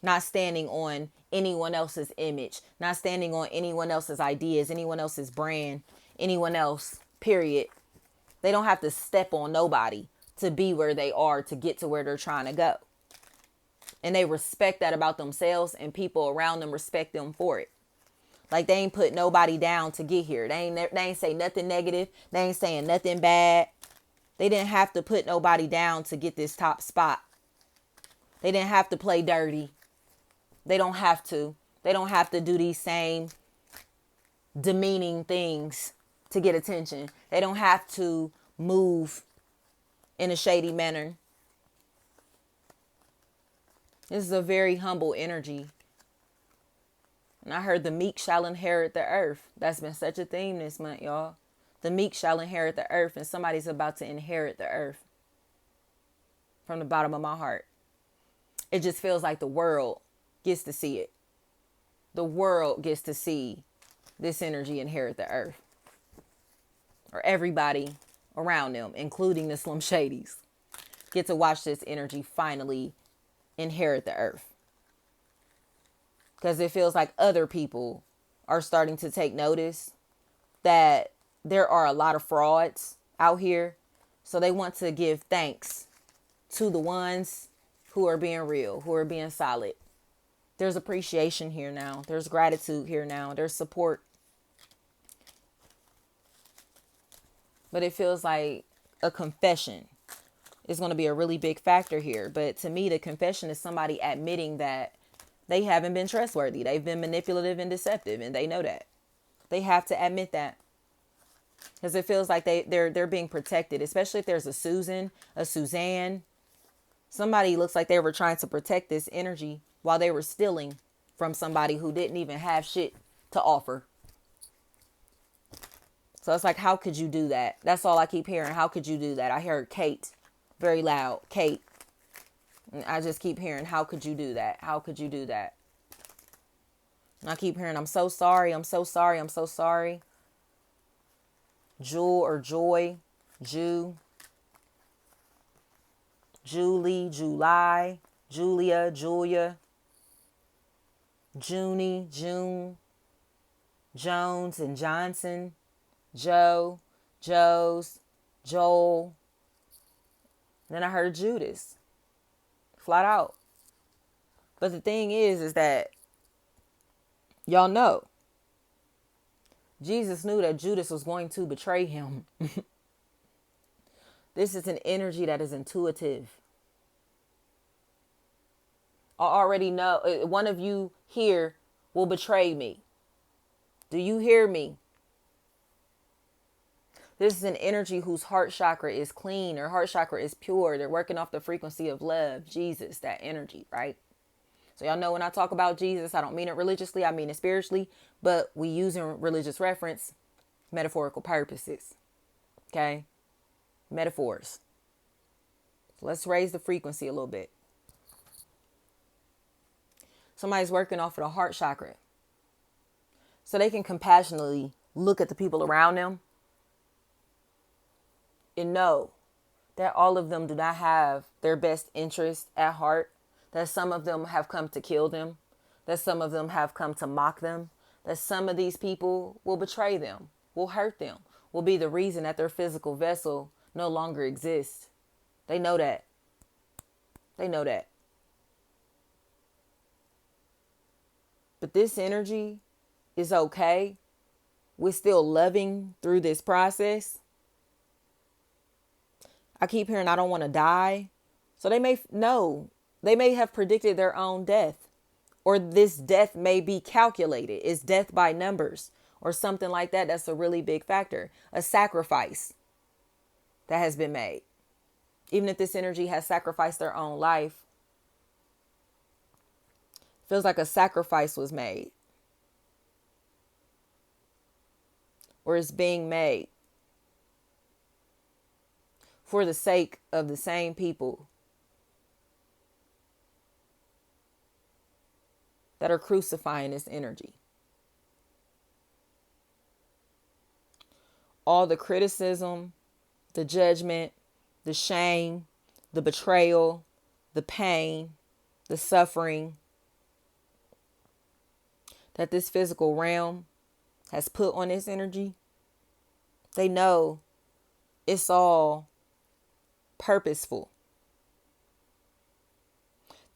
not standing on anyone else's image, not standing on anyone else's ideas, anyone else's brand, anyone else, period. They don't have to step on nobody to be where they are, to get to where they're trying to go. And they respect that about themselves, and people around them respect them for it. Like they ain't put nobody down to get here. They ain't say nothing negative. They ain't saying nothing bad. They didn't have to put nobody down to get this top spot. They didn't have to play dirty. They don't have to. They don't have to do these same demeaning things to get attention. They don't have to move in a shady manner. This is a very humble energy. And I heard the meek shall inherit the earth. That's been such a theme this month, y'all. The meek shall inherit the earth, and somebody's about to inherit the earth from the bottom of my heart. It just feels like the world gets to see it. The world gets to see this energy inherit the earth. Or everybody around them, including the Slim Shadys, get to watch this energy finally inherit the earth. Because it feels like other people are starting to take notice that there are a lot of frauds out here. So they want to give thanks to the ones who are being real, who are being solid. There's appreciation here now. There's gratitude here now. There's support. But it feels like a confession is going to be a really big factor here. But to me, the confession is somebody admitting that they haven't been trustworthy. They've been manipulative and deceptive, and they know that. They have to admit that. Because it feels like they're being protected, especially if there's a Susan, a Suzanne. Somebody looks like they were trying to protect this energy while they were stealing from somebody who didn't even have shit to offer. So it's like, how could you do that? That's all I keep hearing. How could you do that? I heard Kate very loud. Kate. And I just keep hearing, how could you do that? How could you do that? And I keep hearing, I'm so sorry. I'm so sorry. I'm so sorry. Jewel or Joy. Jew. Julie. July. Julia. Julia. Junie. June. Jones and Johnson. Joe. Joe's. Joel. Then I heard Judas. Flat out. But the thing is that y'all know Jesus knew that Judas was going to betray him. This is an energy that is intuitive. I already know one of you here will betray me. Do you hear me? This is an energy whose heart chakra is clean. Their heart chakra is pure. They're working off the frequency of love, Jesus, that energy, right? So y'all know when I talk about Jesus, I don't mean it religiously. I mean it spiritually. But we use in religious reference, metaphorical purposes. Okay? Metaphors. So let's raise the frequency a little bit. Somebody's working off of the heart chakra. So they can compassionately look at the people around them and know that all of them do not have their best interest at heart, that some of them have come to kill them, that some of them have come to mock them, that some of these people will betray them, will hurt them, will be the reason that their physical vessel no longer exists. They know that. They know that. But this energy is okay. We're still loving through this process. I keep hearing, I don't want to die. So they may know, they may have predicted their own death, or this death may be calculated. It's death by numbers or something like that. That's a really big factor. A sacrifice that has been made. Even if this energy has sacrificed their own life, feels like a sacrifice was made or is being made for the sake of the same people that are crucifying this energy. All the criticism, the judgment, the shame, the betrayal, the pain, the suffering that this physical realm has put on this energy, they know it's all purposeful.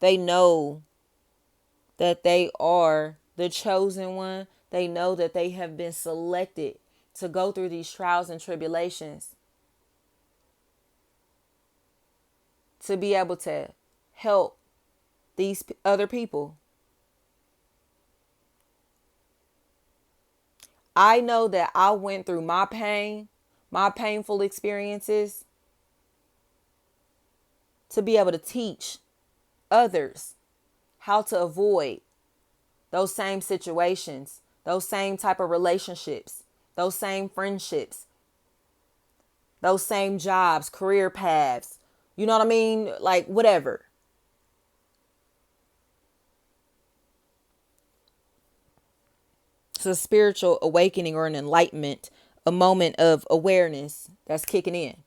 They know that they are the chosen one. They know that they have been selected to go through these trials and tribulations to be able to help these other people. I know that I went through my pain, my painful experiences, to be able to teach others how to avoid those same situations, those same type of relationships, those same friendships, those same jobs, career paths. You know what I mean? Like whatever. It's a spiritual awakening or an enlightenment, a moment of awareness that's kicking in.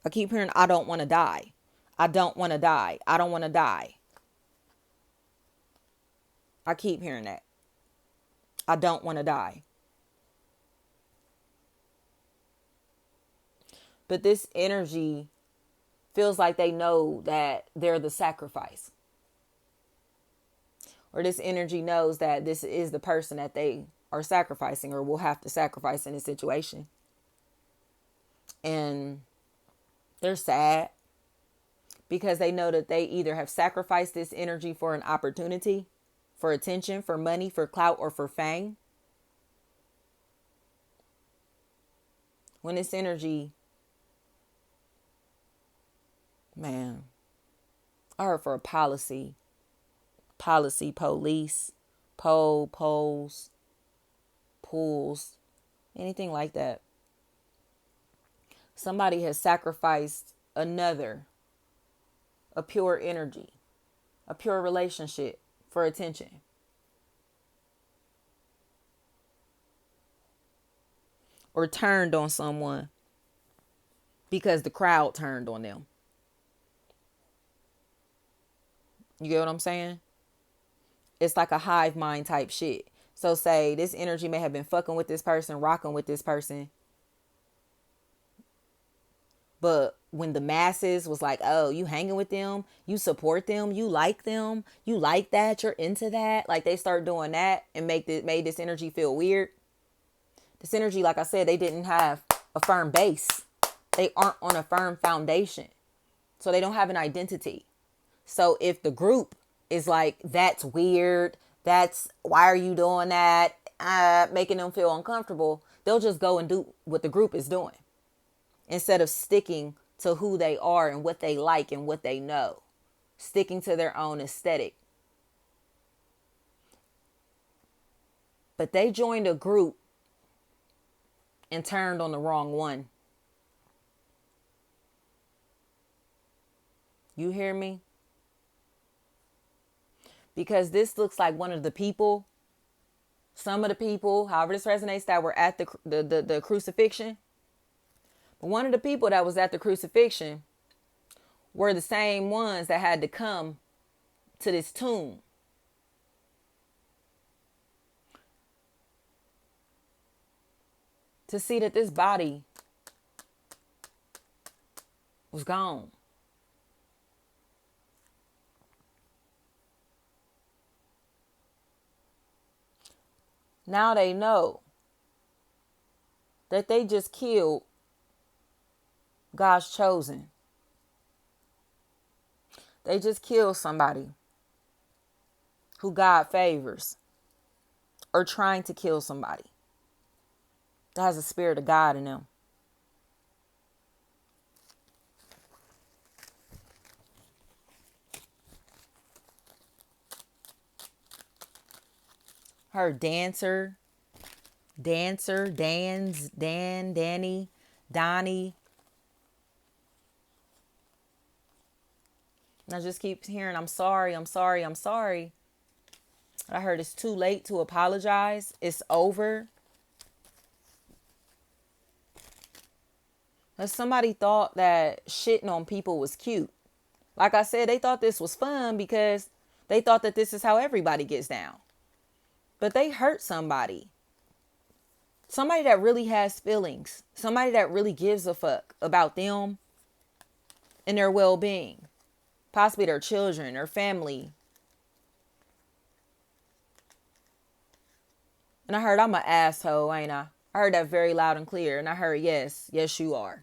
I keep hearing, I don't want to die. I don't want to die. I don't want to die. I keep hearing that. I don't want to die. But this energy feels like they know that they're the sacrifice. Or this energy knows that this is the person that they are sacrificing or will have to sacrifice in this situation. And they're sad because they know that they either have sacrificed this energy for an opportunity, for attention, for money, for clout, or for fame. When this energy, man, I heard for a policy, police, polls, pools, anything like that. Somebody has sacrificed another, a pure energy, a pure relationship for attention. Or turned on someone because the crowd turned on them. You get what I'm saying? It's like a hive mind type shit. So say this energy may have been fucking with this person, rocking with this person. But when the masses was like, oh, you hanging with them, you support them, you like that, you're into that. Like they start doing that and made this energy feel weird. This energy, like I said, they didn't have a firm base. They aren't on a firm foundation. So they don't have an identity. So if the group is like, that's weird, why are you doing that? Making them feel uncomfortable, they'll just go and do what the group is doing instead of sticking to who they are and what they like and what they know, sticking to their own aesthetic. But they joined a group and turned on the wrong one. You hear me? Because this looks like one of the people, some of the people, however this resonates, that were at the crucifixion. But one of the people that was at the crucifixion were the same ones that had to come to this tomb. To see that this body was gone. Now they know that they just killed God's chosen. They just killed somebody who God favors, or trying to kill somebody that has a spirit of God in them. Her Danny, Donnie. And I just keep hearing, I'm sorry. I heard it's too late to apologize. It's over. Because somebody thought that shitting on people was cute. Like I said, they thought this was fun because they thought that this is how everybody gets down. But they hurt somebody. Somebody that really has feelings. Somebody that really gives a fuck about them and their well-being. Possibly their children, their family. And I heard I'm an asshole, ain't I? I heard that very loud and clear. And I heard, yes, you are.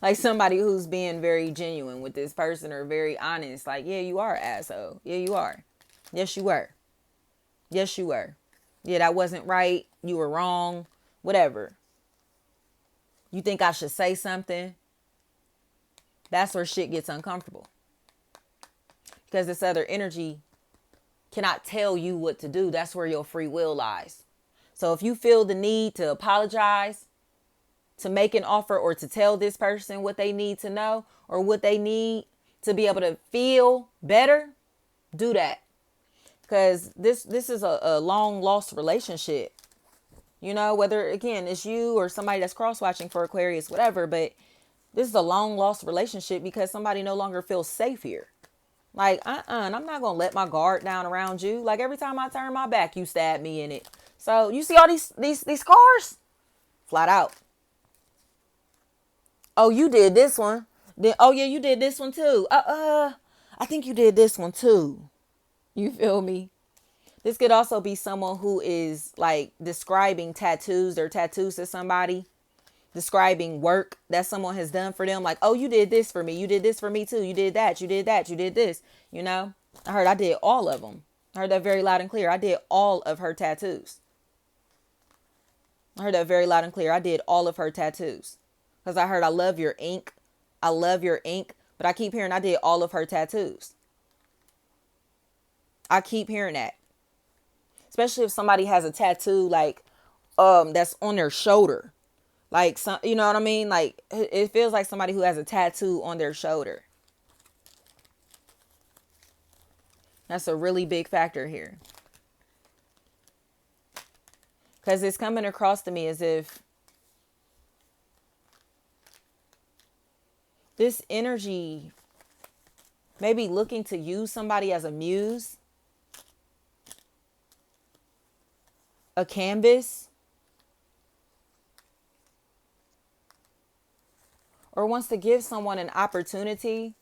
Like somebody who's being very genuine with this person or very honest. Like, yeah, you are an asshole. Yeah, you are. Yes, you were. Yes, you were. Yeah, that wasn't right. You were wrong. Whatever. You think I should say something? That's where shit gets uncomfortable. because this other energy cannot tell you what to do. That's where your free will lies. So if you feel the need to apologize, to make an offer, or to tell this person what they need to know or what they need to be able to feel better, do that. Because this is a long lost relationship. You know, whether, again, it's you or somebody that's cross-watching for Aquarius, whatever. But this is a long lost relationship because somebody no longer feels safe here. Like, and I'm not going to let my guard down around you. Like, every time I turn my back, you stab me in it. So you see all these scars? Flat out. Oh, you did this one. Then, oh yeah, you did this one too. I think you did this one too. You feel me? This could also be someone who is like describing tattoos or tattoos to somebody, describing work that someone has done for them. Like, oh, you did this for me. You did this for me too. You did that. You did that. You did this. You know, I heard I did all of them. I heard that very loud and clear. I did all of her tattoos. I heard that very loud and clear. I did all of her tattoos. Because I heard I love your ink. I love your ink. But I keep hearing I did all of her tattoos. I keep hearing that. Especially if somebody has a tattoo like that's on their shoulder. Like, some, you know what I mean? Like, it feels like somebody who has a tattoo on their shoulder. That's a really big factor here. Because it's coming across to me as if this energy may be looking to use somebody as a muse, a canvas, or wants to give someone an opportunity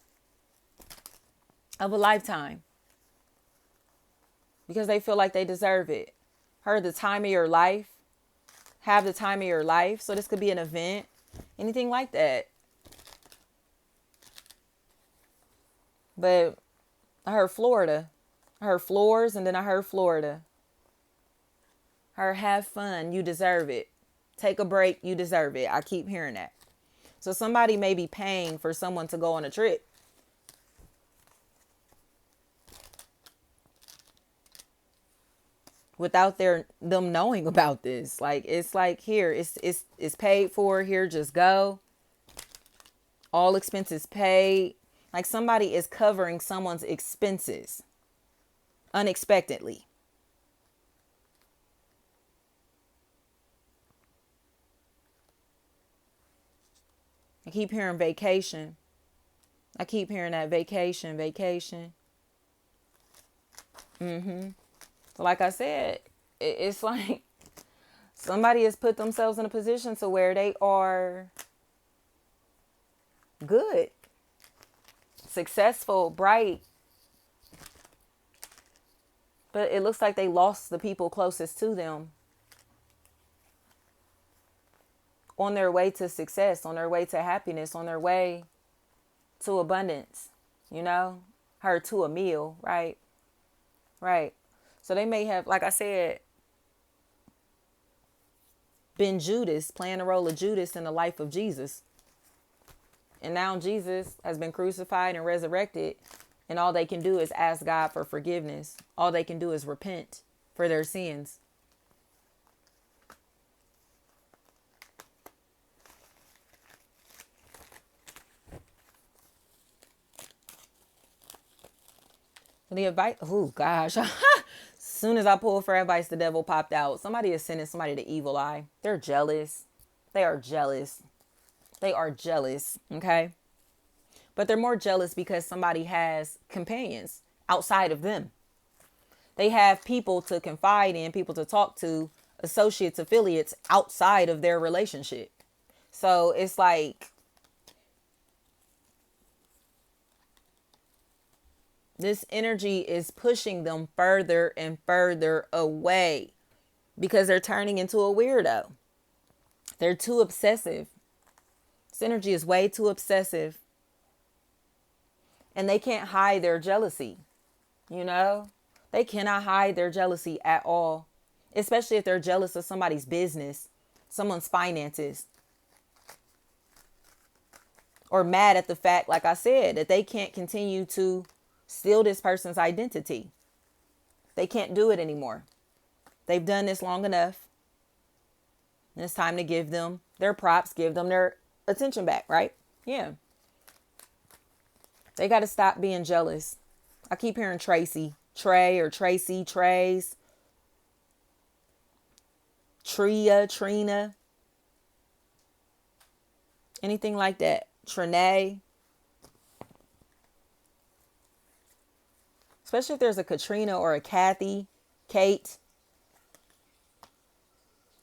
of a lifetime because they feel like they deserve it. Heard the time of your life, have the time of your life. So this could be an event, anything like that. But I heard Florida. I heard floors, and then I heard Florida. I heard have fun, you deserve it. Take a break, you deserve it. I keep hearing that. So somebody may be paying for someone to go on a trip. Without them knowing about this. Like, it's like, here, it's paid for, here, just go. All expenses paid. Like, somebody is covering someone's expenses unexpectedly. I keep hearing vacation. I keep hearing that vacation. So like I said, it's like somebody has put themselves in a position to where they are good, successful, bright. But it looks like they lost the people closest to them on their way to success, on their way to happiness, on their way to abundance, you know, her to a meal, right? Right. So they may have, like I said, been Judas, playing the role of Judas in the life of Jesus. And now Jesus has been crucified and resurrected, and all they can do is ask God for forgiveness. All they can do is repent for their sins. The advice, oh gosh. As soon as I pulled for advice, the devil popped out. Somebody is sending somebody the evil eye. They're jealous. They are jealous. They are jealous. Okay. But they're more jealous because somebody has companions outside of them. They have people to confide in, people to talk to, associates, affiliates outside of their relationship. So it's like, this energy is pushing them further and further away because they're turning into a weirdo. They're too obsessive. This energy is way too obsessive. And they can't hide their jealousy. You know, they cannot hide their jealousy at all, especially if they're jealous of somebody's business, someone's finances, or mad at the fact, like I said, that they can't continue to steal this person's identity. They can't do it anymore. They've done this long enough. And it's time to give them their props, give them their attention back, right? Yeah. They got to stop being jealous. I keep hearing Tracy, Trey or Tracy, Trays, Tria, Trina, anything like that. Trinae. Especially if there's a Katrina or a Kathy, Kate.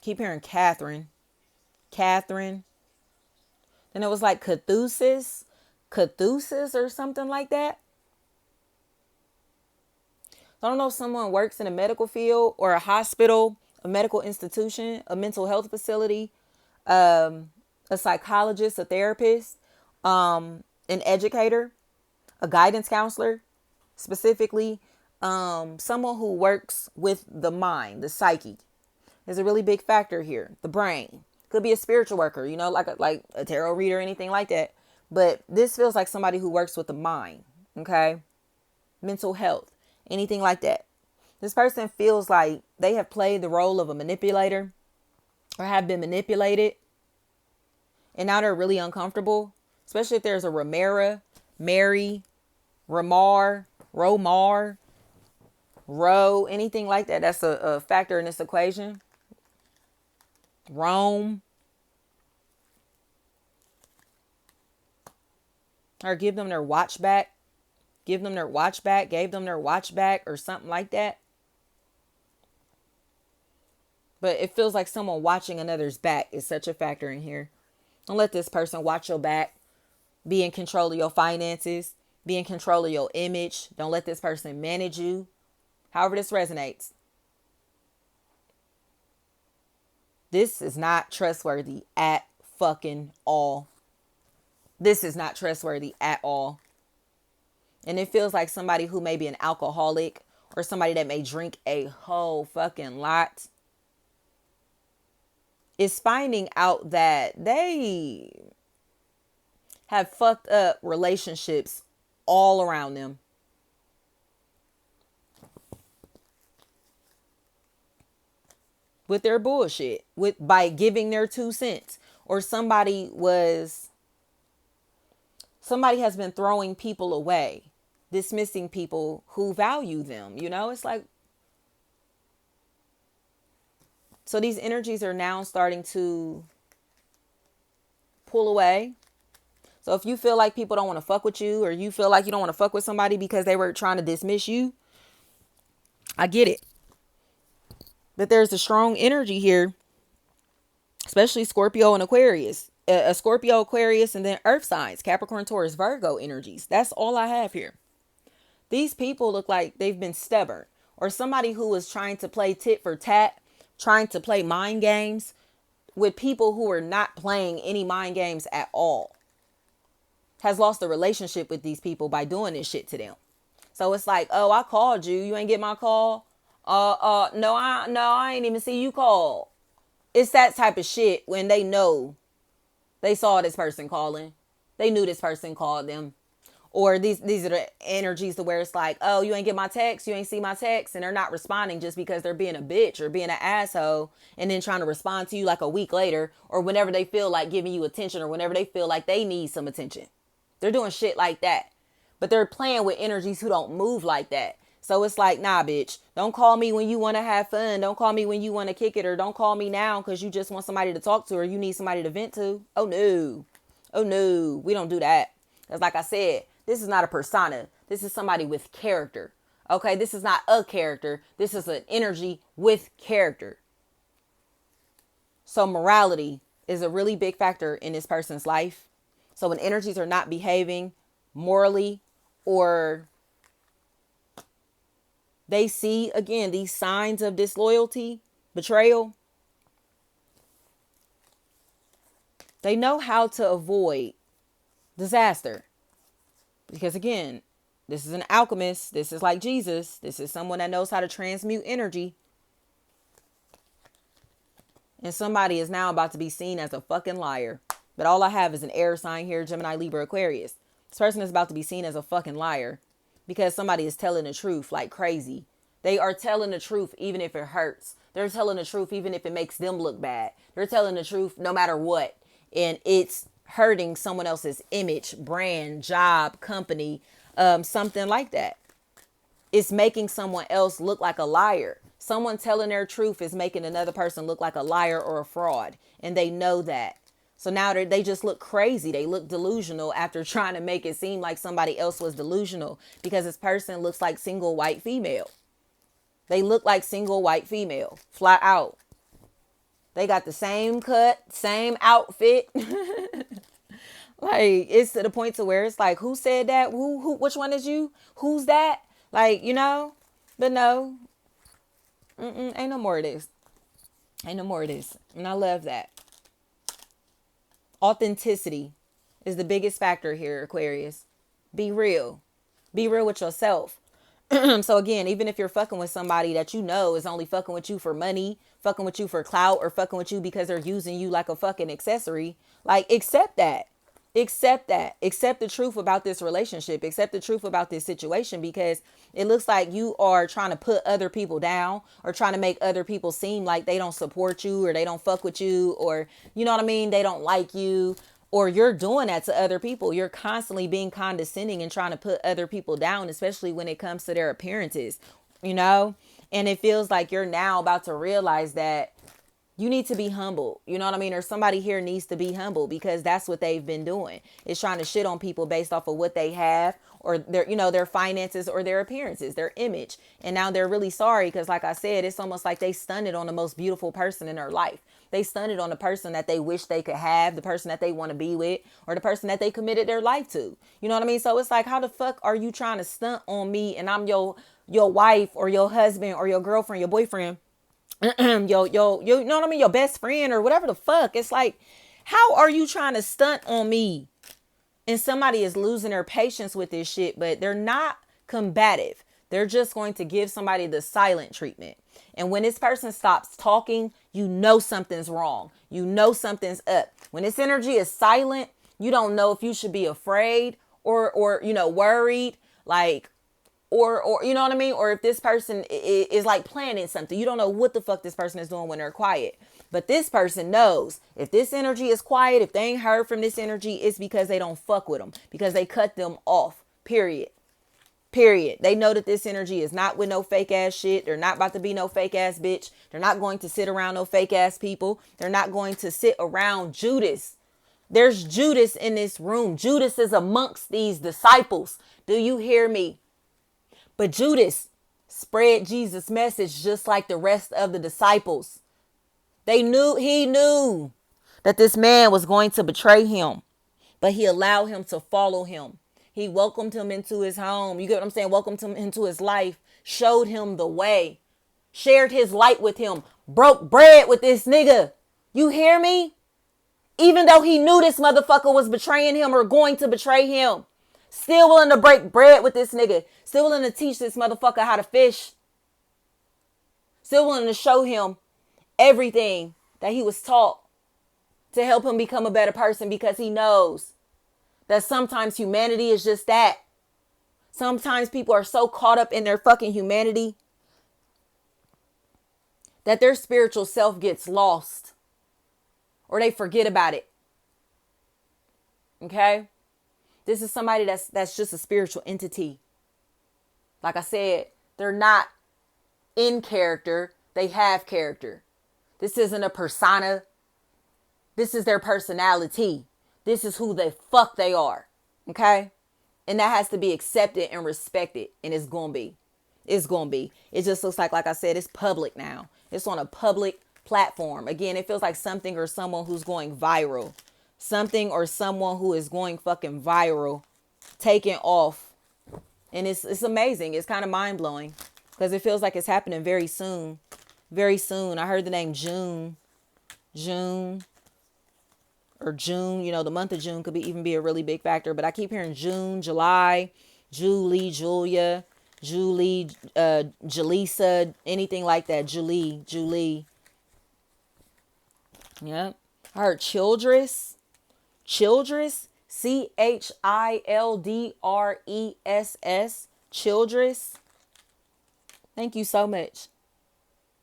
Keep hearing Catherine. Then it was like Cathusis or something like that. I don't know if someone works in a medical field or a hospital, a medical institution, a mental health facility, a psychologist, a therapist, an educator, a guidance counselor, specifically someone who works with the mind, the psyche. Is a really big factor here. The brain. Could be a spiritual worker, you know, like a tarot reader or anything like that. But this feels like somebody who works with the mind. Okay. Mental health. Anything like that. This person feels like they have played the role of a manipulator or have been manipulated. And now they're really uncomfortable. Especially if there's a Ramara, Mary, Ramar, Romar, Ro, anything like that. That's a factor in this equation. Rome. Or give them their watch back. Gave them their watch back or something like that. But it feels like someone watching another's back is such a factor in here. Don't let this person watch your back. Be in control of your finances. Be in control of your image. Don't let this person manage you. However this resonates. This is not trustworthy at fucking all. This is not trustworthy at all. And it feels like somebody who may be an alcoholic or somebody that may drink a whole fucking lot is finding out that they have fucked up relationships all around them. With their bullshit, by giving their 2 cents, or somebody has been throwing people away, dismissing people who value them. You know, it's like, so these energies are now starting to pull away. So if you feel like people don't want to fuck with you, or you feel like you don't want to fuck with somebody because they were trying to dismiss you, I get it. But there's a strong energy here, especially Scorpio and Aquarius. A Scorpio, Aquarius, and then Earth signs, Capricorn, Taurus, Virgo energies. That's all I have here. These people look like they've been stubborn, or somebody who was trying to play tit for tat, trying to play mind games with people who are not playing any mind games at all. Has lost a relationship with these people by doing this shit to them. So it's like, oh, I called you. You ain't get my call. No, I ain't even see you call. It's that type of shit when they know they saw this person calling. They knew this person called them. Or these are the energies to where it's like, oh, you ain't get my text. You ain't see my text. And they're not responding just because they're being a bitch or being an asshole. And then trying to respond to you like a week later. Or whenever they feel like giving you attention. Or whenever they feel like they need some attention. They're doing shit like that. But they're playing with energies who don't move like that. So it's like, nah, bitch, don't call me when you want to have fun. Don't call me when you want to kick it, or don't call me now because you just want somebody to talk to, or you need somebody to vent to. Oh, no. Oh, no. We don't do that. Because like I said, this is not a persona. This is somebody with character. Okay, this is not a character. This is an energy with character. So morality is a really big factor in this person's life. So when energies are not behaving morally, or they see, again, these signs of disloyalty, betrayal, they know how to avoid disaster. Because again, this is an alchemist. This is like Jesus. This is someone that knows how to transmute energy. And somebody is now about to be seen as a fucking liar. But all I have is an air sign here, Gemini, Libra, Aquarius. This person is about to be seen as a fucking liar. because somebody is telling the truth like crazy. They are telling the truth even if it hurts. They're telling the truth even if it makes them look bad. They're telling the truth no matter what. And it's hurting someone else's image, brand, job, company, something like that. It's making someone else look like a liar. Someone telling their truth is making another person look like a liar or a fraud. And they know that. So now they just look crazy. They look delusional after trying to make it seem like somebody else was delusional, because this person looks like single white female. They look like single white female, flat out. They got the same cut, same outfit. Like, it's to the point to where it's like, who said that? Who, which one is you? Who's that? Like, you know, but no, ain't no more of this. Ain't no more of this. And I love that. Authenticity is the biggest factor here, Aquarius. Be real. Be real with yourself. So again, even if you're fucking with somebody that you know is only fucking with you for money, fucking with you for clout, or fucking with you because they're using you like a fucking accessory, like, accept that. Accept that. Accept the truth about this relationship. Accept the truth about this situation, because it looks like you are trying to put other people down, or trying to make other people seem like they don't support you, or they don't fuck with you, or, you know what I mean, they don't like you, or you're doing that to other people. You're constantly being condescending and trying to put other people down, especially when it comes to their appearances, you know? And it feels like you're now about to realize that you need to be humble. You know what I mean? Or somebody here needs to be humble, because that's what they've been doing. Is trying to shit on people based off of what they have, or their, you know, their finances, or their appearances, their image. And now they're really sorry, because like I said, it's almost like they stunted on the most beautiful person in their life. They stunted on the person that they wish they could have, the person that they want to be with, or the person that they committed their life to. You know what I mean? So it's like, how the fuck are you trying to stunt on me, and I'm your wife, or your husband, or your girlfriend, your boyfriend, yo, you know what I mean? Your best friend, or whatever the fuck. It's like, how are you trying to stunt on me? And somebody is losing their patience with this shit, but they're not combative. They're just going to give somebody the silent treatment. And when this person stops talking, you know something's wrong. You know something's up. When this energy is silent, you don't know if you should be afraid, or you know, worried, like, or you know what I mean? Or if this person is like planning something. You don't know what the fuck this person is doing when they're quiet. But this person knows if this energy is quiet, if they ain't heard from this energy, it's because they don't fuck with them, because they cut them off. Period. They know that this energy is not with no fake ass shit. They're not about to be no fake ass bitch. They're not going to sit around no fake ass people. They're not going to sit around Judas. There's Judas in this room. Judas is amongst these disciples. Do you hear me? But Judas spread Jesus' message just like the rest of the disciples. He knew that this man was going to betray him, but he allowed him to follow him. He welcomed him into his home. You get what I'm saying? Welcomed him into his life, showed him the way, shared his light with him, broke bread with this nigga. You hear me? Even though he knew this motherfucker was betraying him or going to betray him. Still willing to break bread with this nigga. Still willing to teach this motherfucker how to fish. Still willing to show him everything that he was taught to help him become a better person, because he knows that sometimes humanity is just that. Sometimes people are so caught up in their fucking humanity that their spiritual self gets lost, or they forget about it. Okay? This is somebody that's just a spiritual entity. Like I said, they're not in character. They have character. This isn't a persona. This is their personality. This is who the fuck they are. Okay? And that has to be accepted and respected. And it's going to be. It's going to be. It just looks like I said, it's public now. It's on a public platform. Again, it feels like something or someone who's going viral. Something or someone who is going fucking viral, taking off. And it's amazing. It's kind of mind blowing, because it feels like it's happening very soon. Very soon. I heard the name June. You know, the month of June could even be a really big factor. But I keep hearing June, July, Julie, Julia, Julie, Jaleesa, anything like that. Julie. Yep. I heard Childress. Childress, Childress. Childress. Thank you so much.